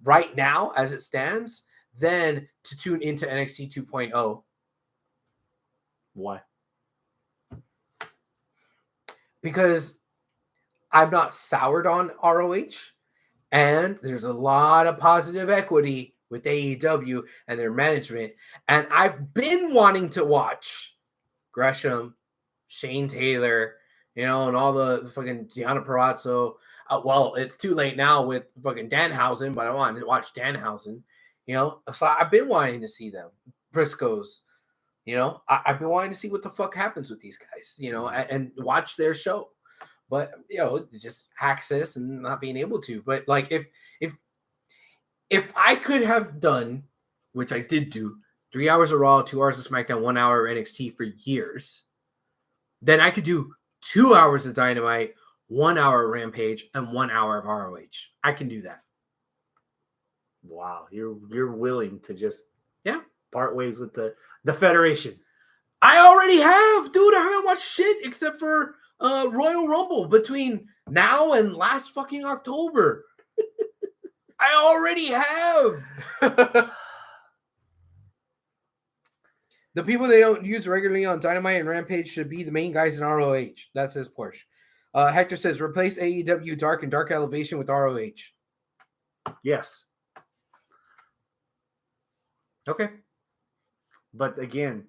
right now as it stands than to tune into NXT 2.0. Why? Because I'm not soured on ROH, and there's a lot of positive equity with AEW and their management. And I've been wanting to watch Gresham, Shane Taylor, and all the fucking Deonna Purrazzo. Well, it's too late now with fucking Danhausen, but I wanted to watch Danhausen. So I've been wanting to see them. Briscoes. I've been wanting to see what the fuck happens with these guys, and watch their show. But, just access and not being able to. But, like, if I could have done, which I did do, 3 hours of Raw, 2 hours of SmackDown, 1 hour of NXT for years, then I could do 2 hours of Dynamite, 1 hour of Rampage, and 1 hour of ROH. I can do that. Wow, you're willing to just part ways with the Federation. I already have, dude. I haven't watched shit except for Royal Rumble between now and last fucking October. I already have. The people they don't use regularly on Dynamite and Rampage should be the main guys in ROH. That says Porsche. Hector says, replace AEW Dark and Dark Elevation with ROH. Yes. Okay. But again,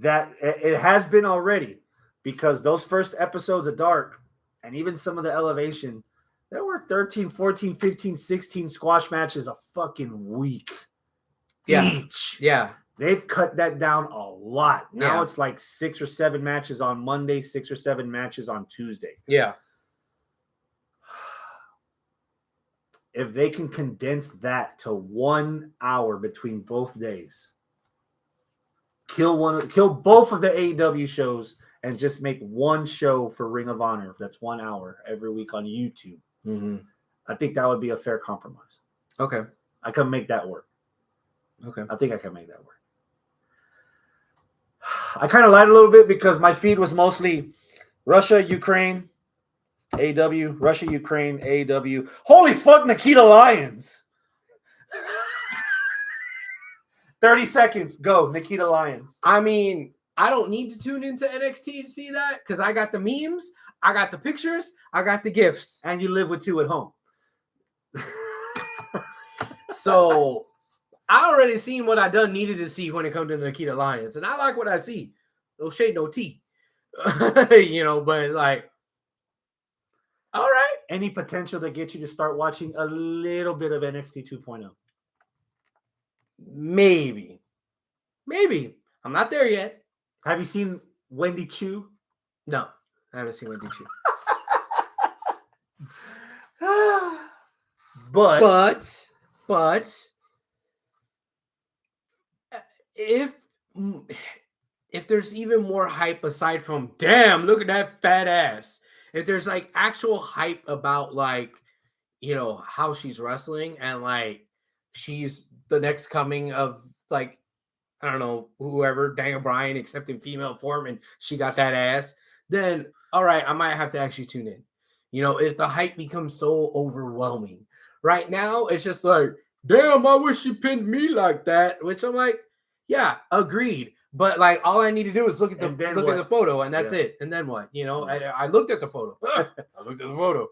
that it has been already, because those first episodes of Dark and even some of the Elevation, there were 13, 14, 15, 16 squash matches a fucking week each. Yeah. They've cut that down a lot. Now Yeah. it's like 6 or 7 matches on Monday, 6 or 7 matches on Tuesday. Yeah. If they can condense that to 1 hour between both days, kill both of the AEW shows and just make one show for Ring of Honor that's 1 hour every week on YouTube. Mm-hmm. I think that would be a fair compromise. Okay. I can make that work. Okay. I think I can make that work. I kind of lied a little bit because my feed was mostly Russia, Ukraine, AEW, Russia, Ukraine, AEW. Holy fuck, Nikita Lyons. 30 seconds. Go, Nikita Lyons. I mean, I don't need to tune into NXT to see that because I got the memes, I got the pictures, I got the gifs. And you live with 2 at home. So I already seen what I done needed to see when it comes to Nikita Lyons. And I like what I see. No shade, no tea. But like, all right. Any potential to get you to start watching a little bit of NXT 2.0? Maybe. I'm not there yet. Have you seen Wendy Chu? No, I haven't seen Wendy Chu. But if there's even more hype aside from damn, look at that fat ass. If there's like actual hype about like, how she's wrestling and like she's the next coming of like, I don't know, whoever, Daniel Bryan, except in female form, and she got that ass, then all right, I might have to actually tune in. If the hype becomes so overwhelming. Right now, it's just like, damn, I wish she pinned me like that, which I'm like, yeah, agreed. But like, all I need to do is look at the photo, and that's it. And then what? I looked at the photo. I looked at the photo.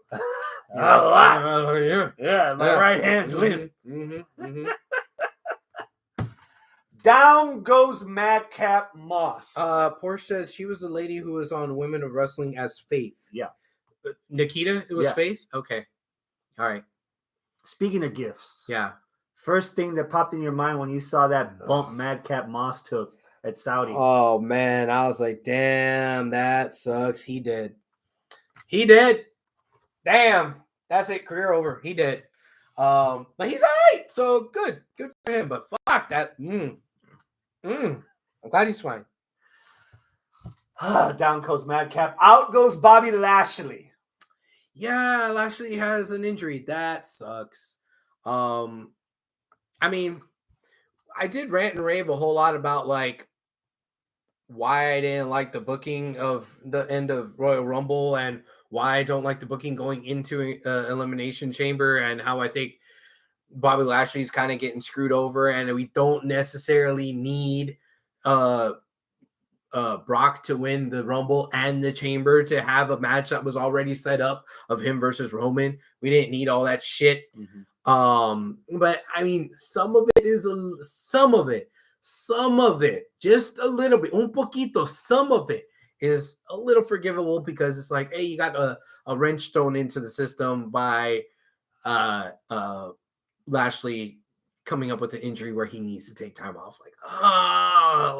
Yeah, my right hand's limp. Mm-hmm. Down goes Madcap Moss. Porsche says she was the lady who was on Women of Wrestling as Faith. Yeah. Nikita, it was Faith? Okay. All right. Speaking of gifts. Yeah. First thing that popped in your mind when you saw that bump Madcap Moss took at Saudi. Oh, man. I was like, damn, that sucks. He did. Damn. That's it. Career over. He did. But he's all right. So good. Good for him. But fuck that. I'm glad he's fine. Down goes Madcap. Out goes Bobby Lashley. Yeah, Lashley has an injury. That sucks. I mean, I did rant and rave a whole lot about like why I didn't like the booking of the end of Royal Rumble and why I don't like the booking going into Elimination Chamber and how I think Bobby Lashley's kind of getting screwed over, and we don't necessarily need Brock to win the Rumble and the Chamber to have a match that was already set up of him versus Roman. We didn't need all that shit. But I mean, some of it, just a little bit, un poquito, some of it is a little forgivable because it's like, hey, you got a wrench thrown into the system by Lashley coming up with an injury where he needs to take time off. Like,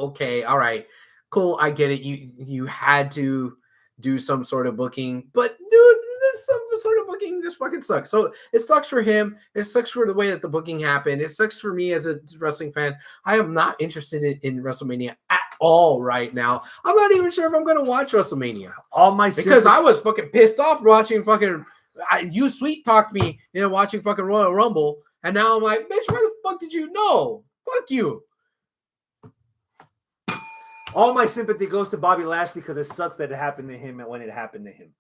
okay, all right, cool, I get it. You had to do some sort of booking, but dude, this some sort of booking just fucking sucks. So it sucks for him. It sucks for the way that the booking happened. It sucks for me as a wrestling fan. I am not interested in WrestleMania at all right now. I'm not even sure if I'm going to watch WrestleMania. Because I was fucking pissed off watching fucking. You sweet talked me into watching fucking Royal Rumble, and now I'm like, bitch, why the fuck did you know? Fuck you. All my sympathy goes to Bobby Lashley because it sucks that it happened to him and when it happened to him.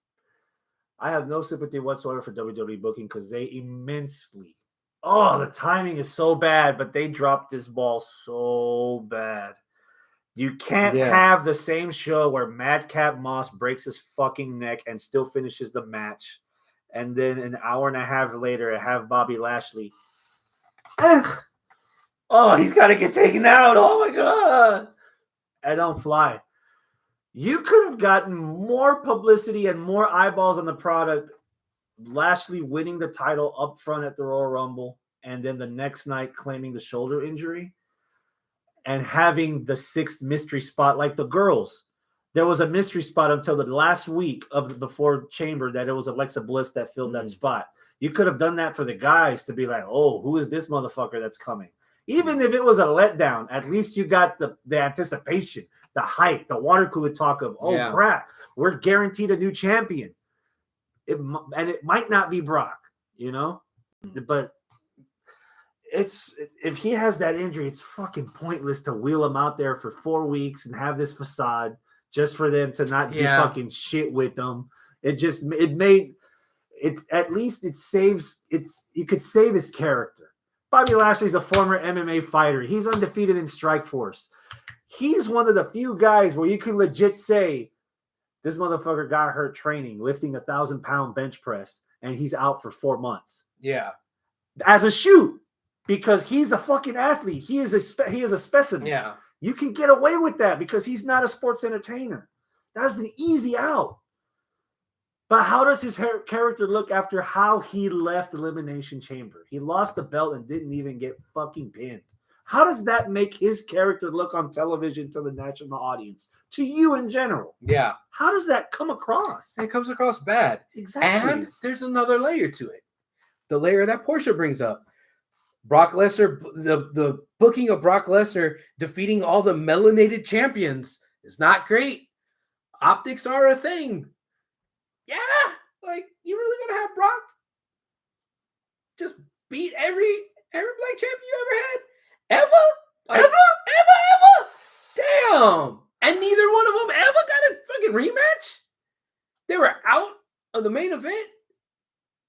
I have no sympathy whatsoever for WWE booking because they immensely. Oh, the timing is so bad, but they dropped this ball so bad. You can't have the same show where Madcap Moss breaks his fucking neck and still finishes the match. And then an hour and a half later, have Bobby Lashley. Oh, he's got to get taken out. Oh, my God. I don't fly. You could have gotten more publicity and more eyeballs on the product. Lashley winning the title up front at the Royal Rumble and then the next night claiming the shoulder injury and having the 6th mystery spot like the girls. There was a mystery spot until the last week of before Chamber that it was Alexa Bliss that filled that spot. You could have done that for the guys to be like, oh, who is this motherfucker that's coming? Even if it was a letdown, at least you got the anticipation, the hype, the water cooler talk of, crap, we're guaranteed a new champion. It might not be Brock, you know? But if he has that injury, it's fucking pointless to wheel him out there for 4 weeks and have this facade just for them to not do fucking shit with them. It saves you could save his character. Bobby Lashley's a former MMA fighter. He's undefeated in Strikeforce. He's one of the few guys where you can legit say this motherfucker got hurt training, lifting 1,000-pound bench press, and he's out for 4 months. Yeah. As a shoot, because he's a fucking athlete. He is a specimen. Yeah. You can get away with that because he's not a sports entertainer. That's an easy out. But how does his character look after how he left Elimination Chamber? He lost the belt and didn't even get fucking pinned. How does that make his character look on television to the national audience, to you in general? Yeah. How does that come across? It comes across bad. Exactly. And there's another layer to it. The layer that Portia brings up. Brock Lesnar, the booking of Brock Lesnar defeating all the melanated champions is not great. Optics are a thing. Yeah, like you really gonna have Brock just beat every black champion you ever had? Ever? Damn. And neither one of them ever got a fucking rematch? They were out of the main event.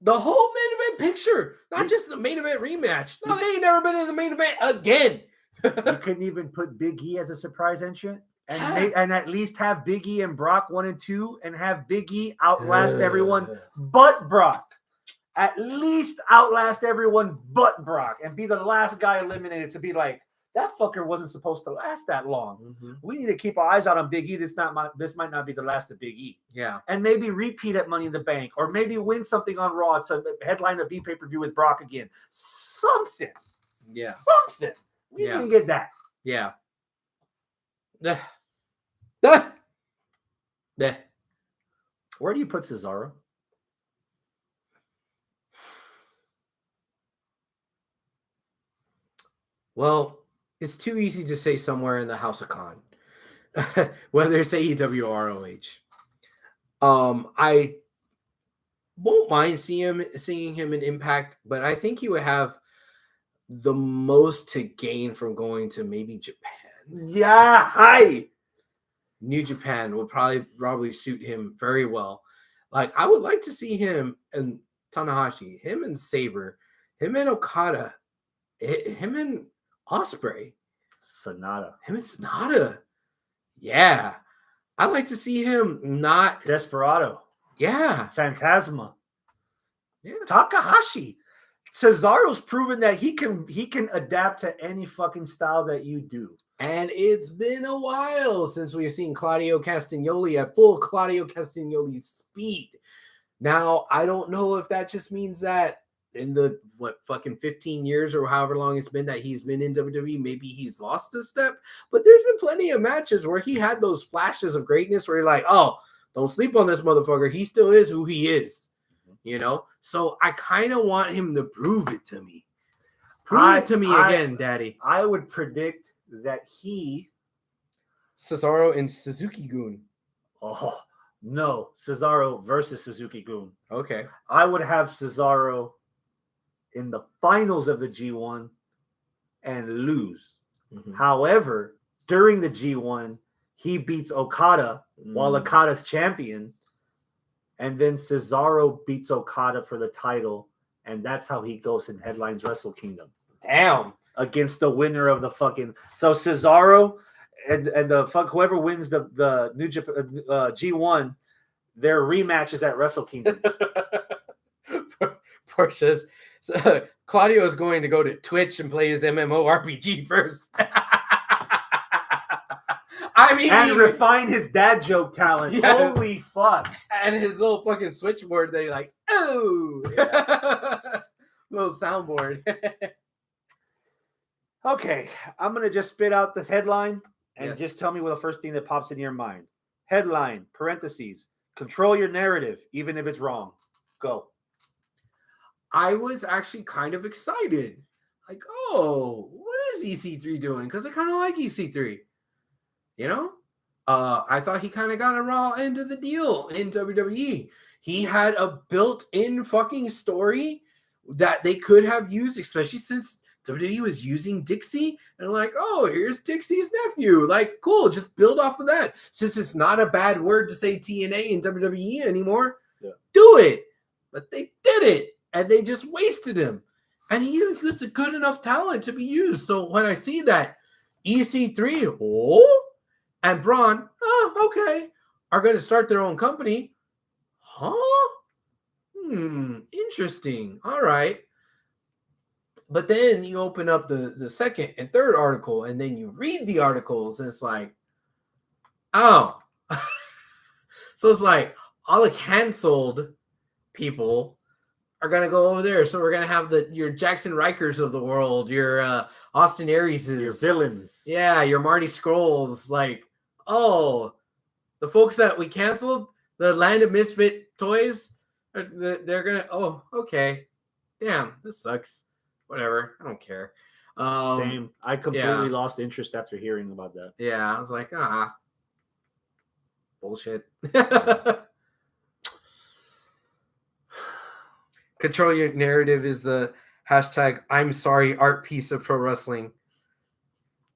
The whole main event picture, not just the main event rematch. No, they ain't never been in the main event again. You couldn't even put Big E as a surprise entrant? And at least have Big E and Brock 1 and 2 and have Big E outlast everyone but Brock. At least outlast everyone but Brock and be the last guy eliminated to be like, that fucker wasn't supposed to last that long. Mm-hmm. We need to keep our eyes out on Big E. This might not be the last of Big E. Yeah. And maybe repeat at Money in the Bank or maybe win something on Raw to headline a B pay-per-view with Brock again. Something. Yeah. Something. We didn't get that. Yeah. Where do you put Cesaro? Well, it's too easy to say somewhere in the House of Khan, whether it's AEW or ROH. I won't mind seeing him in Impact, but I think he would have the most to gain from going to maybe Japan. Yeah, hi. New Japan will probably suit him very well. Like I would like to see him and Tanahashi, him and Sabre him and Okada, him and Ospreay, Sonata. him and Sonata. Yeah. I'd like to see him not. Desperado. Yeah. Phantasma. Yeah. Takahashi. Cesaro's proven that he can adapt to any fucking style that you do. And it's been a while since we've seen Claudio Castagnoli at full Claudio Castagnoli speed. Now, I don't know if that just means that in the, 15 years or however long it's been that he's been in WWE, maybe he's lost a step. But there's been plenty of matches where he had those flashes of greatness where you're like, oh, don't sleep on this motherfucker. He still is who he is, you know? So I kind of want him to prove it to me. Prove it to me again, Daddy. I would predict that Cesaro and Suzuki-gun. Oh, no. Cesaro versus Suzuki-gun. Okay. I would have Cesaro in the finals of the G1 and lose. Mm-hmm. However, during the G1, he beats Okada while Okada's champion. And then Cesaro beats Okada for the title. And that's how he goes and headlines Wrestle Kingdom. Damn. Against the winner of the fucking... So Cesaro and the whoever wins the New Japan G1, their rematches at Wrestle Kingdom. Porsche says, so Claudio is going to go to Twitch and play his MMORPG first. I mean, and refine his dad joke talent. Yeah. Holy fuck. And his little fucking switchboard that he likes. Oh, yeah. Little soundboard. Okay, I'm going to just spit out the headline and just tell me what the first thing that pops in your mind. Headline, parentheses, control your narrative, even if it's wrong. Go. I was actually kind of excited. Like, oh, what is EC3 doing? Because I kind of like EC3. You know? I thought he kind of got a raw end of the deal in WWE. He had a built-in fucking story that they could have used, especially since WWE was using Dixie. And like, oh, here's Dixie's nephew. Like, cool, just build off of that. Since it's not a bad word to say TNA in WWE anymore, do it. But they did it. And they just wasted him. And he was a good enough talent to be used. So when I see that EC3, and Braun, okay, are going to start their own company. Interesting. All right. But then you open up the second and third article, and then you read the articles, and it's like, oh. So it's like all the canceled people are going to go over there. So we're going to have your Jackson Rikers of the world, your Austin Arieses. Your villains. Yeah, your Marty Scrolls. Like, oh, the folks that we canceled, the Land of Misfit Toys, they're going to, oh, okay. Damn, this sucks. Whatever. I don't care. Same. I completely lost interest after hearing about that. Yeah, I was like, bullshit. Control your narrative is the hashtag I'm sorry art piece of pro wrestling.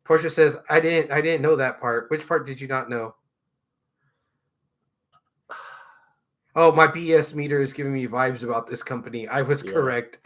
Portia says, I didn't know that part. Which part did you not know? Oh, my BS meter is giving me vibes about this company. I was correct.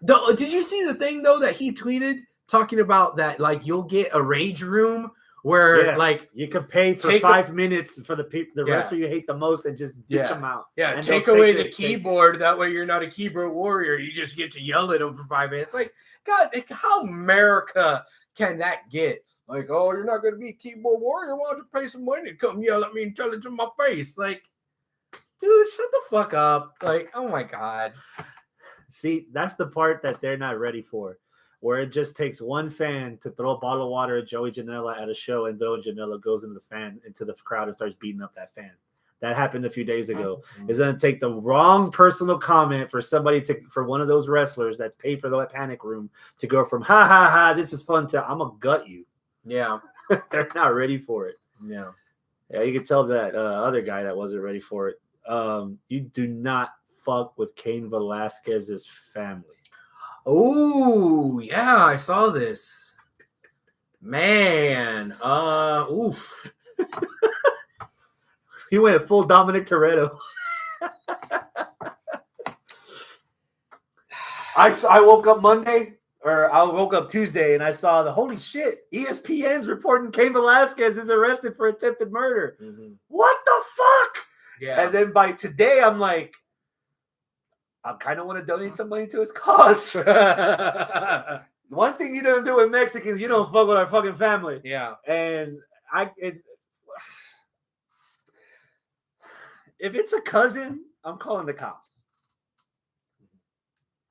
Did you see the thing though that he tweeted talking about that? Like you'll get a rage room where like you can pay for 5 minutes for the wrestler you hate the most and just bitch them out. Yeah, and take away the keyboard. That way you're not a keyboard warrior. You just get to yell at them for 5 minutes. Like, God, how America can that get? Like, oh, you're not going to be a keyboard warrior? Why don't you pay some money to come yell at me and tell it to my face? Like, dude, shut the fuck up. Like, oh my God. See, that's the part that they're not ready for. Where it just takes one fan to throw a bottle of water at Joey Janela at a show, and Joey Janela goes into the crowd and starts beating up that fan. That happened a few days ago. It's going to take the wrong personal comment for for one of those wrestlers that paid for the panic room to go from ha ha ha, this is fun to I'm gonna gut you. Yeah, they're not ready for it. Yeah, you can tell that other guy that wasn't ready for it. You do not fuck with Cain Velasquez's family. Oh, yeah, I saw this. Man, oof. He went full Dominic Toretto. I woke up Monday, or I woke up Tuesday, and I saw holy shit, ESPN's reporting Cain Velasquez is arrested for attempted murder. Mhm. What the fuck? Yeah. And then by today, I'm like, I kind of want to donate some money to his cause. One thing you don't do with Mexicans, you don't fuck with our fucking family. Yeah. And if it's a cousin, I'm calling the cops.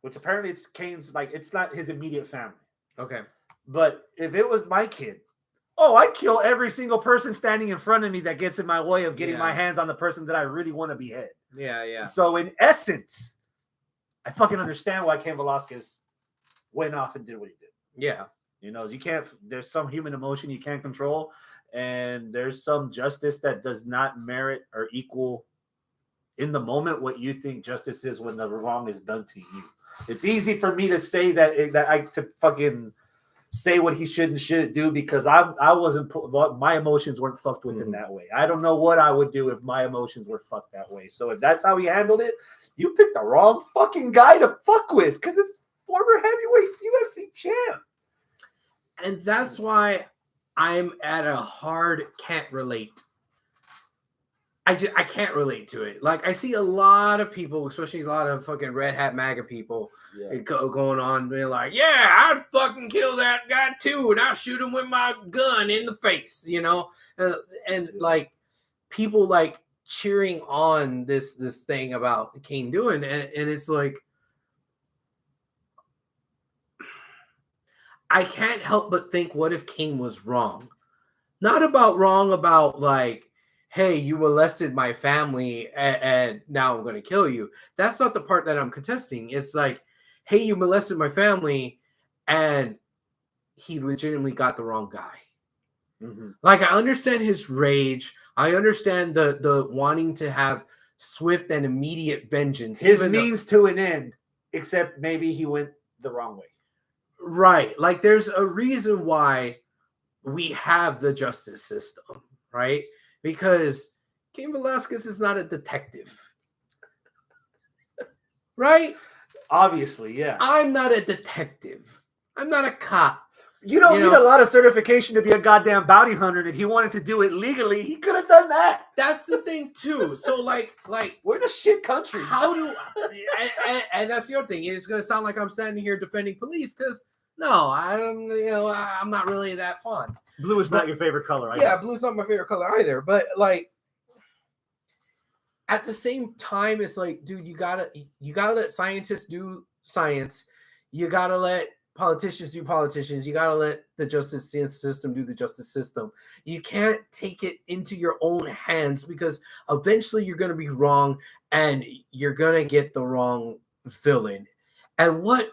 Which apparently it's Cain's, like, it's not his immediate family. Okay. But if it was my kid, I'd kill every single person standing in front of me that gets in my way of getting my hands on the person that I really want to behead. Yeah, yeah. So in essence, I fucking understand why Cain Velasquez went off and did what he did. Yeah. You know, there's some human emotion you can't control, and there's some justice that does not merit or equal in the moment what you think justice is when the wrong is done to you. It's easy for me to say to fucking say what he should and shouldn't do because I wasn't, my emotions weren't fucked with in that way. I don't know what I would do if my emotions were fucked that way. So if that's how he handled it, you picked the wrong fucking guy to fuck with because it's former heavyweight UFC champ. And that's why I'm at a hard can't relate. I can't relate to it. Like, I see a lot of people, especially a lot of fucking red hat MAGA people, going on being like, yeah, I'd fucking kill that guy too, and I'll shoot him with my gun in the face, you know? And like, people like cheering on this thing about Cain doing, and it's like, I can't help but think, what if Cain was wrong? Not wrong about like, hey, you molested my family and now I'm going to kill you. That's not the part that I'm contesting. It's like, hey, you molested my family and he legitimately got the wrong guy. Mm-hmm. Like, I understand his rage. I understand the wanting to have swift and immediate vengeance. His means to an end, except maybe he went the wrong way. Right. Like, there's a reason why we have the justice system, right? Because Cain Velasquez is not a detective. Right? Obviously, yeah. I'm not a detective. I'm not a cop. You don't need a lot of certification to be a goddamn bounty hunter. And if he wanted to do it legally, he could have done that. That's the thing, too. So, like we're in a shit country. How do... and that's the other thing. It's going to sound like I'm standing here defending police because, no, I'm not really that fond. Blue is not your favorite color. Yeah, blue's not my favorite color either. But like, at the same time, it's like, dude, you gotta let scientists do science. You gotta let politicians do politicians. You gotta let the justice system do the justice system. You can't take it into your own hands because eventually you're gonna be wrong and you're gonna get the wrong villain. And what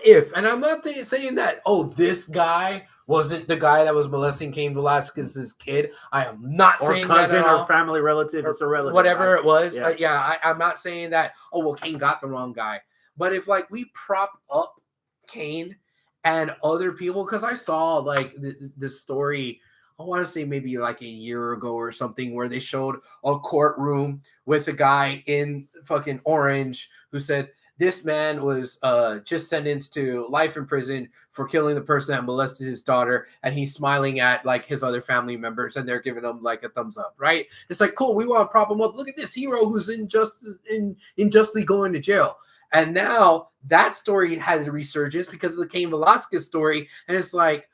if? And I'm not saying that, this guy wasn't the guy that was molesting Cain Velasquez's kid. I am not saying that at all. Or family relative. It's a relative. Whatever it was. I'm not saying that, Cain got the wrong guy. But if, like, we prop up Cain and other people, because I saw, like, the story, I want to say maybe like a year ago or something, where they showed a courtroom with a guy in fucking orange who said, this man was just sentenced to life in prison for killing the person that molested his daughter, and he's smiling at like his other family members, and they're giving him like a thumbs up, right? It's like, cool, we want to prop him up. Look at this hero who's unjustly going to jail. And now that story has a resurgence because of the Cain Velasquez story, and it's like,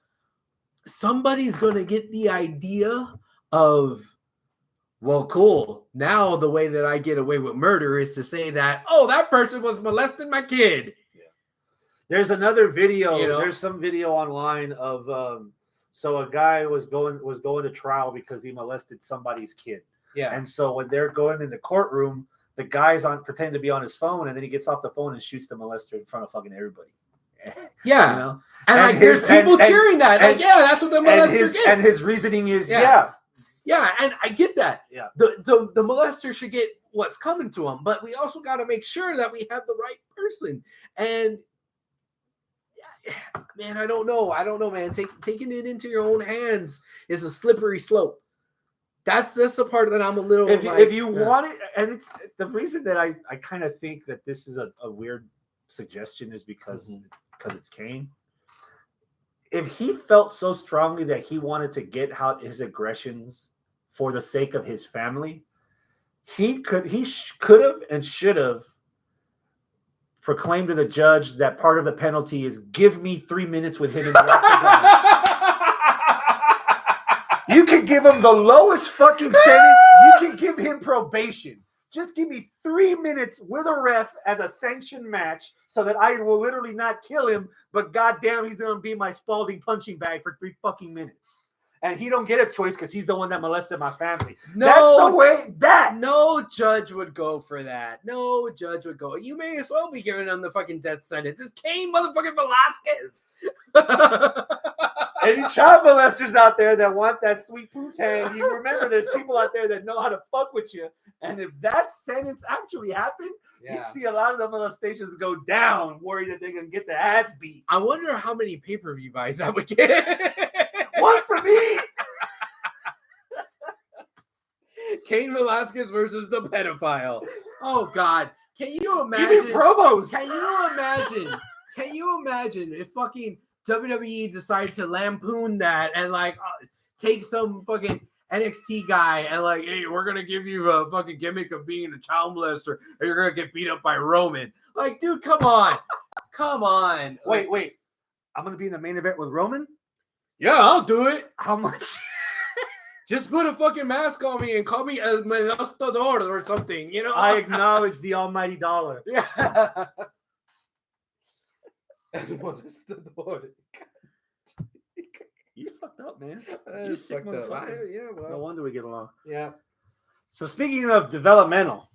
somebody's going to get the idea of, well, cool. Now the way that I get away with murder is to say that, that person was molesting my kid. Yeah. There's another video. There's some video online of so a guy was going to trial because he molested somebody's kid. Yeah. And so when they're going in the courtroom, the guy's pretending to be on his phone, and then he gets off the phone and shoots the molester in front of fucking everybody. Yeah. And like, there's people cheering that. Like, that's what the molester gets. And his reasoning is, Yeah, and I get that. Yeah. The molester should get what's coming to him, but we also got to make sure that we have the right person. And man, I don't know, man. Taking it into your own hands is a slippery slope. That's the part that I'm a little. If you want it, and it's the reason that I kind of think that this is a weird suggestion is because it's Kane. If he felt so strongly that he wanted to get out his aggressions for the sake of his family, he could have and should have proclaimed to the judge that part of the penalty is give me 3 minutes with him in the octagon. You can give him the lowest fucking sentence. You can give him probation. Just give me 3 minutes with a ref as a sanctioned match so that I will literally not kill him, but goddamn, he's going to be my Spalding punching bag for 3 fucking minutes. And he don't get a choice because he's the one that molested my family. No, that's the way no judge would go for that. No judge would go. You may as well be giving him the fucking death sentence. It's Cain motherfucking Velasquez. Any child molesters out there that want that sweet poontang, you remember there's people out there that know how to fuck with you. And if that sentence actually happened, you'd see a lot of the molestations go down, worried that they're going to get their ass beat. I wonder how many pay-per-view buys that would get. One for me. Cain Velasquez versus the pedophile. Oh God. Can you imagine? Give me promos. Can you imagine if fucking WWE decided to lampoon that and like take some fucking NXT guy and like, hey, we're gonna give you a fucking gimmick of being a child molester and you're gonna get beat up by Roman. Like, dude, come on. Come on. Wait. I'm gonna be in the main event with Roman? Yeah, I'll do it. How much? Just put a fucking mask on me and call me El Molestador or something, you know? I acknowledge the almighty dollar. Yeah. El Molestador. You fucked up, man. You fucked up. Yeah, well. No wonder we get along. Yeah. So speaking of developmental,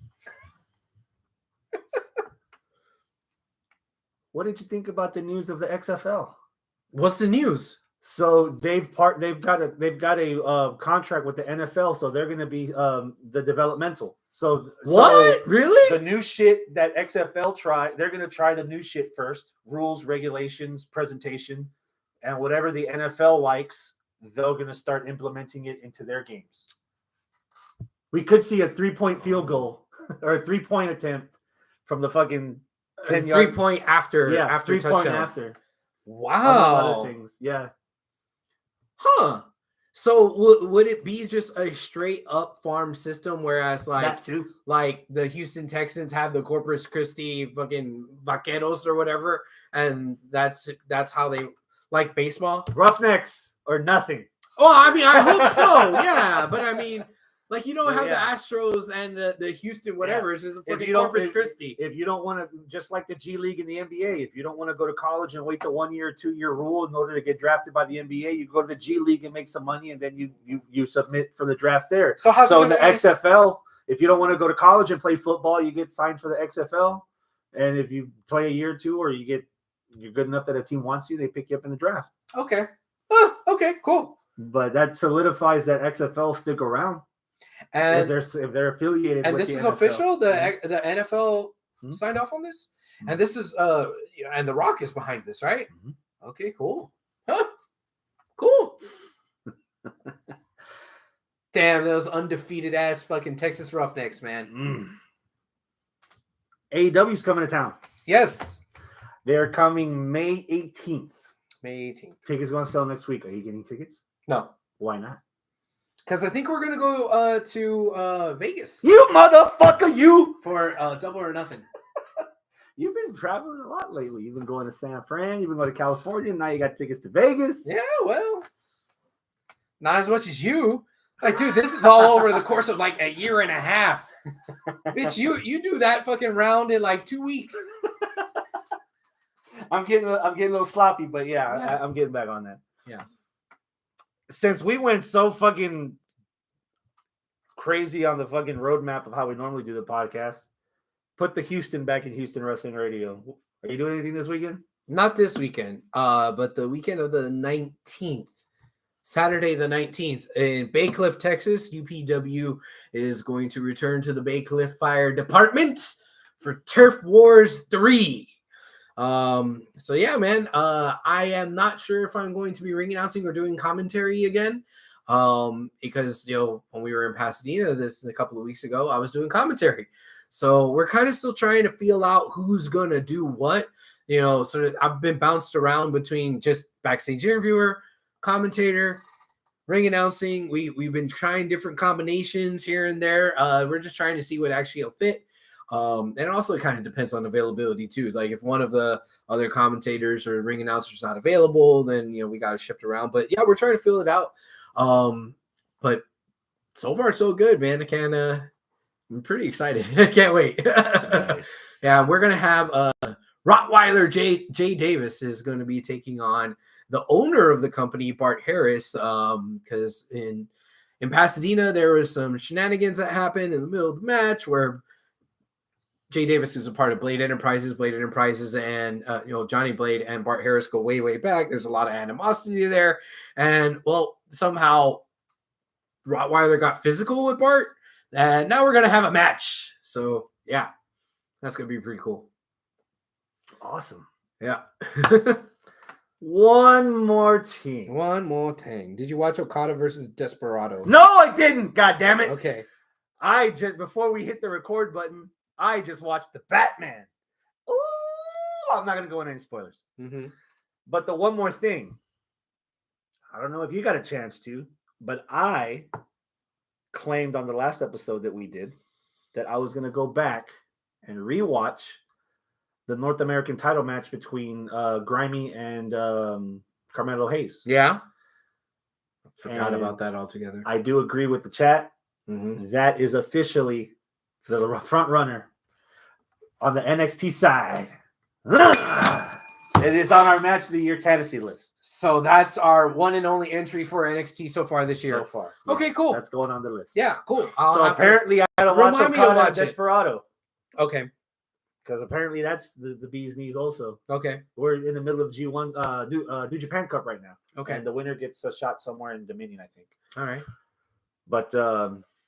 what did you think about the news of the XFL? What's the news? So they've got a contract with the NFL, so they're going to be the developmental. So Really? The new shit that XFL they're going to try the new shit first: rules, regulations, presentation, and whatever the NFL likes, they're going to start implementing it into their games. We could see a 3-point field goal or a 3-point attempt from the fucking 10-yard 3-point after touchdown. 3-point after. Wow. Other things, yeah. Huh. So would it be just a straight up farm system, whereas like the Houston Texans have the Corpus Christi fucking Vaqueros or whatever, and that's how they like baseball? Roughnecks or nothing. Oh, I mean, I hope so. Yeah, but I mean, like you don't have the Astros and the Houston whatever. It's just fucking Corpus Christi. If you don't want to, just like the G League and the NBA, if you don't want to go to college and wait the 1 year, 2 year rule in order to get drafted by the NBA, you go to the G League and make some money, and then you submit for the draft there. So in the XFL, if you don't want to go to college and play football, you get signed for the XFL, and if you play a year or two, or you're good enough that a team wants you, they pick you up in the draft. Okay. Okay. Cool. But that solidifies that XFL stick around. And if they're affiliated, and with this the is NFL. official. The NFL signed off on this, and this is and The Rock is behind this, right? Okay, cool. Huh? Cool. Damn, those undefeated ass fucking Texas Roughnecks, man. AEW's coming to town. Yes, they're coming May 18th. May 18th. Tickets going to sell next week. Are you getting tickets? No. Why not? Because I think we're going to go to Vegas. You motherfucker, you! For Double or Nothing. You've been traveling a lot lately. You've been going to San Fran. You've been going to California. Now you got tickets to Vegas. Yeah, well, not as much as you. Like, dude, this is all over the course of like a year and a half. Bitch, you do that fucking round in like 2 weeks. I'm getting a little sloppy, but yeah. I'm getting back on that. Yeah. Since we went so fucking crazy on the fucking roadmap of how we normally do the podcast, put the Houston back in Houston Wrestling Radio. Are you doing anything this weekend? Not this weekend, but the weekend of the 19th. Saturday the 19th in Bay Cliff, Texas. UPW is going to return to the Bay Cliff Fire Department for Turf Wars 3. So yeah, man, I am not sure if I'm going to be ring announcing or doing commentary again. Because, when we were in Pasadena a couple of weeks ago, I was doing commentary. So we're kind of still trying to feel out who's going to do what. You know, sort of I've been bounced around between just backstage interviewer, commentator, ring announcing. We've been trying different combinations here and there. We're just trying to see what actually will fit. And also it kind of depends on availability too. Like if one of the other commentators or ring announcers not available, then we got to shift around. But yeah, we're trying to fill it out. But so far so good, man. I'm pretty excited. I can't wait. Nice. Yeah, we're gonna have Rottweiler Jay Davis is going to be taking on the owner of the company, Bart Harris, because in Pasadena there was some shenanigans that happened in the middle of the match where Jay Davis is a part of Blade Enterprises, and Johnny Blade and Bart Harris go way, way back. There's a lot of animosity there, and well, somehow Rottweiler got physical with Bart, and now we're gonna have a match. So yeah, that's gonna be pretty cool. Awesome. Yeah. One more team. Did you watch Okada versus Desperado? No, I didn't. God damn it. Okay. I just, before we hit the record button, I just watched the Batman. Ooh, I'm not going to go into any spoilers. Mm-hmm. But the one more thing, I don't know if you got a chance to, but I claimed on the last episode that we did that I was going to go back and rewatch the North American title match between Grimy and Carmelo Hayes. Yeah. Forgot about that altogether. I do agree with the chat. Mm-hmm. That is officially the front runner on the NXT side. It is on our match of the year fantasy list. So that's our one and only entry for NXT so far this year. So far. Okay, cool. That's going on the list. Yeah, cool. So apparently I gotta watch Okada and Desperado. Okay. Because apparently that's the bee's knees also. Okay. We're in the middle of G1 New Japan Cup right now. Okay. And the winner gets a shot somewhere in Dominion, I think. All right. But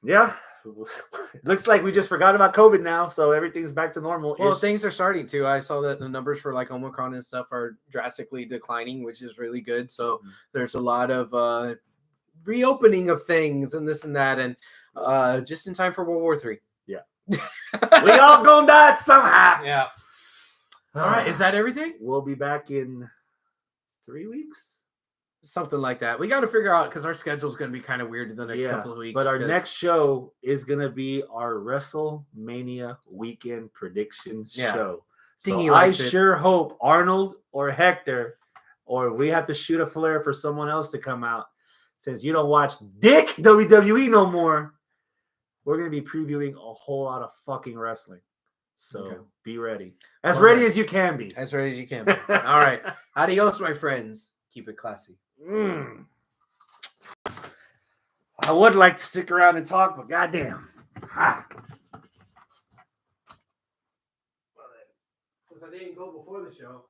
yeah, it looks like we just forgot about COVID now, so everything's back to normal. Well, things are starting to. I saw that the numbers for like Omicron and stuff are drastically declining, which is really good. So there's a lot of reopening of things and this and that, and just in time for World War III. Yeah. We all gonna die somehow. Yeah. All right. Is that everything? We'll be back in 3 weeks. Something like that. We got to figure out because our schedule is going to be kind of weird in the next couple of weeks. But our next show is going to be our WrestleMania weekend prediction show. So I sure hope Arnold or Hector, or we have to shoot a flare for someone else to come out, since you don't watch Dick WWE no more. We're going to be previewing a whole lot of fucking wrestling. So be ready. As ready as you can be. As ready as you can be. All right. Adios, my friends. Keep it classy. I would like to stick around and talk, but goddamn. Since I didn't go before the show.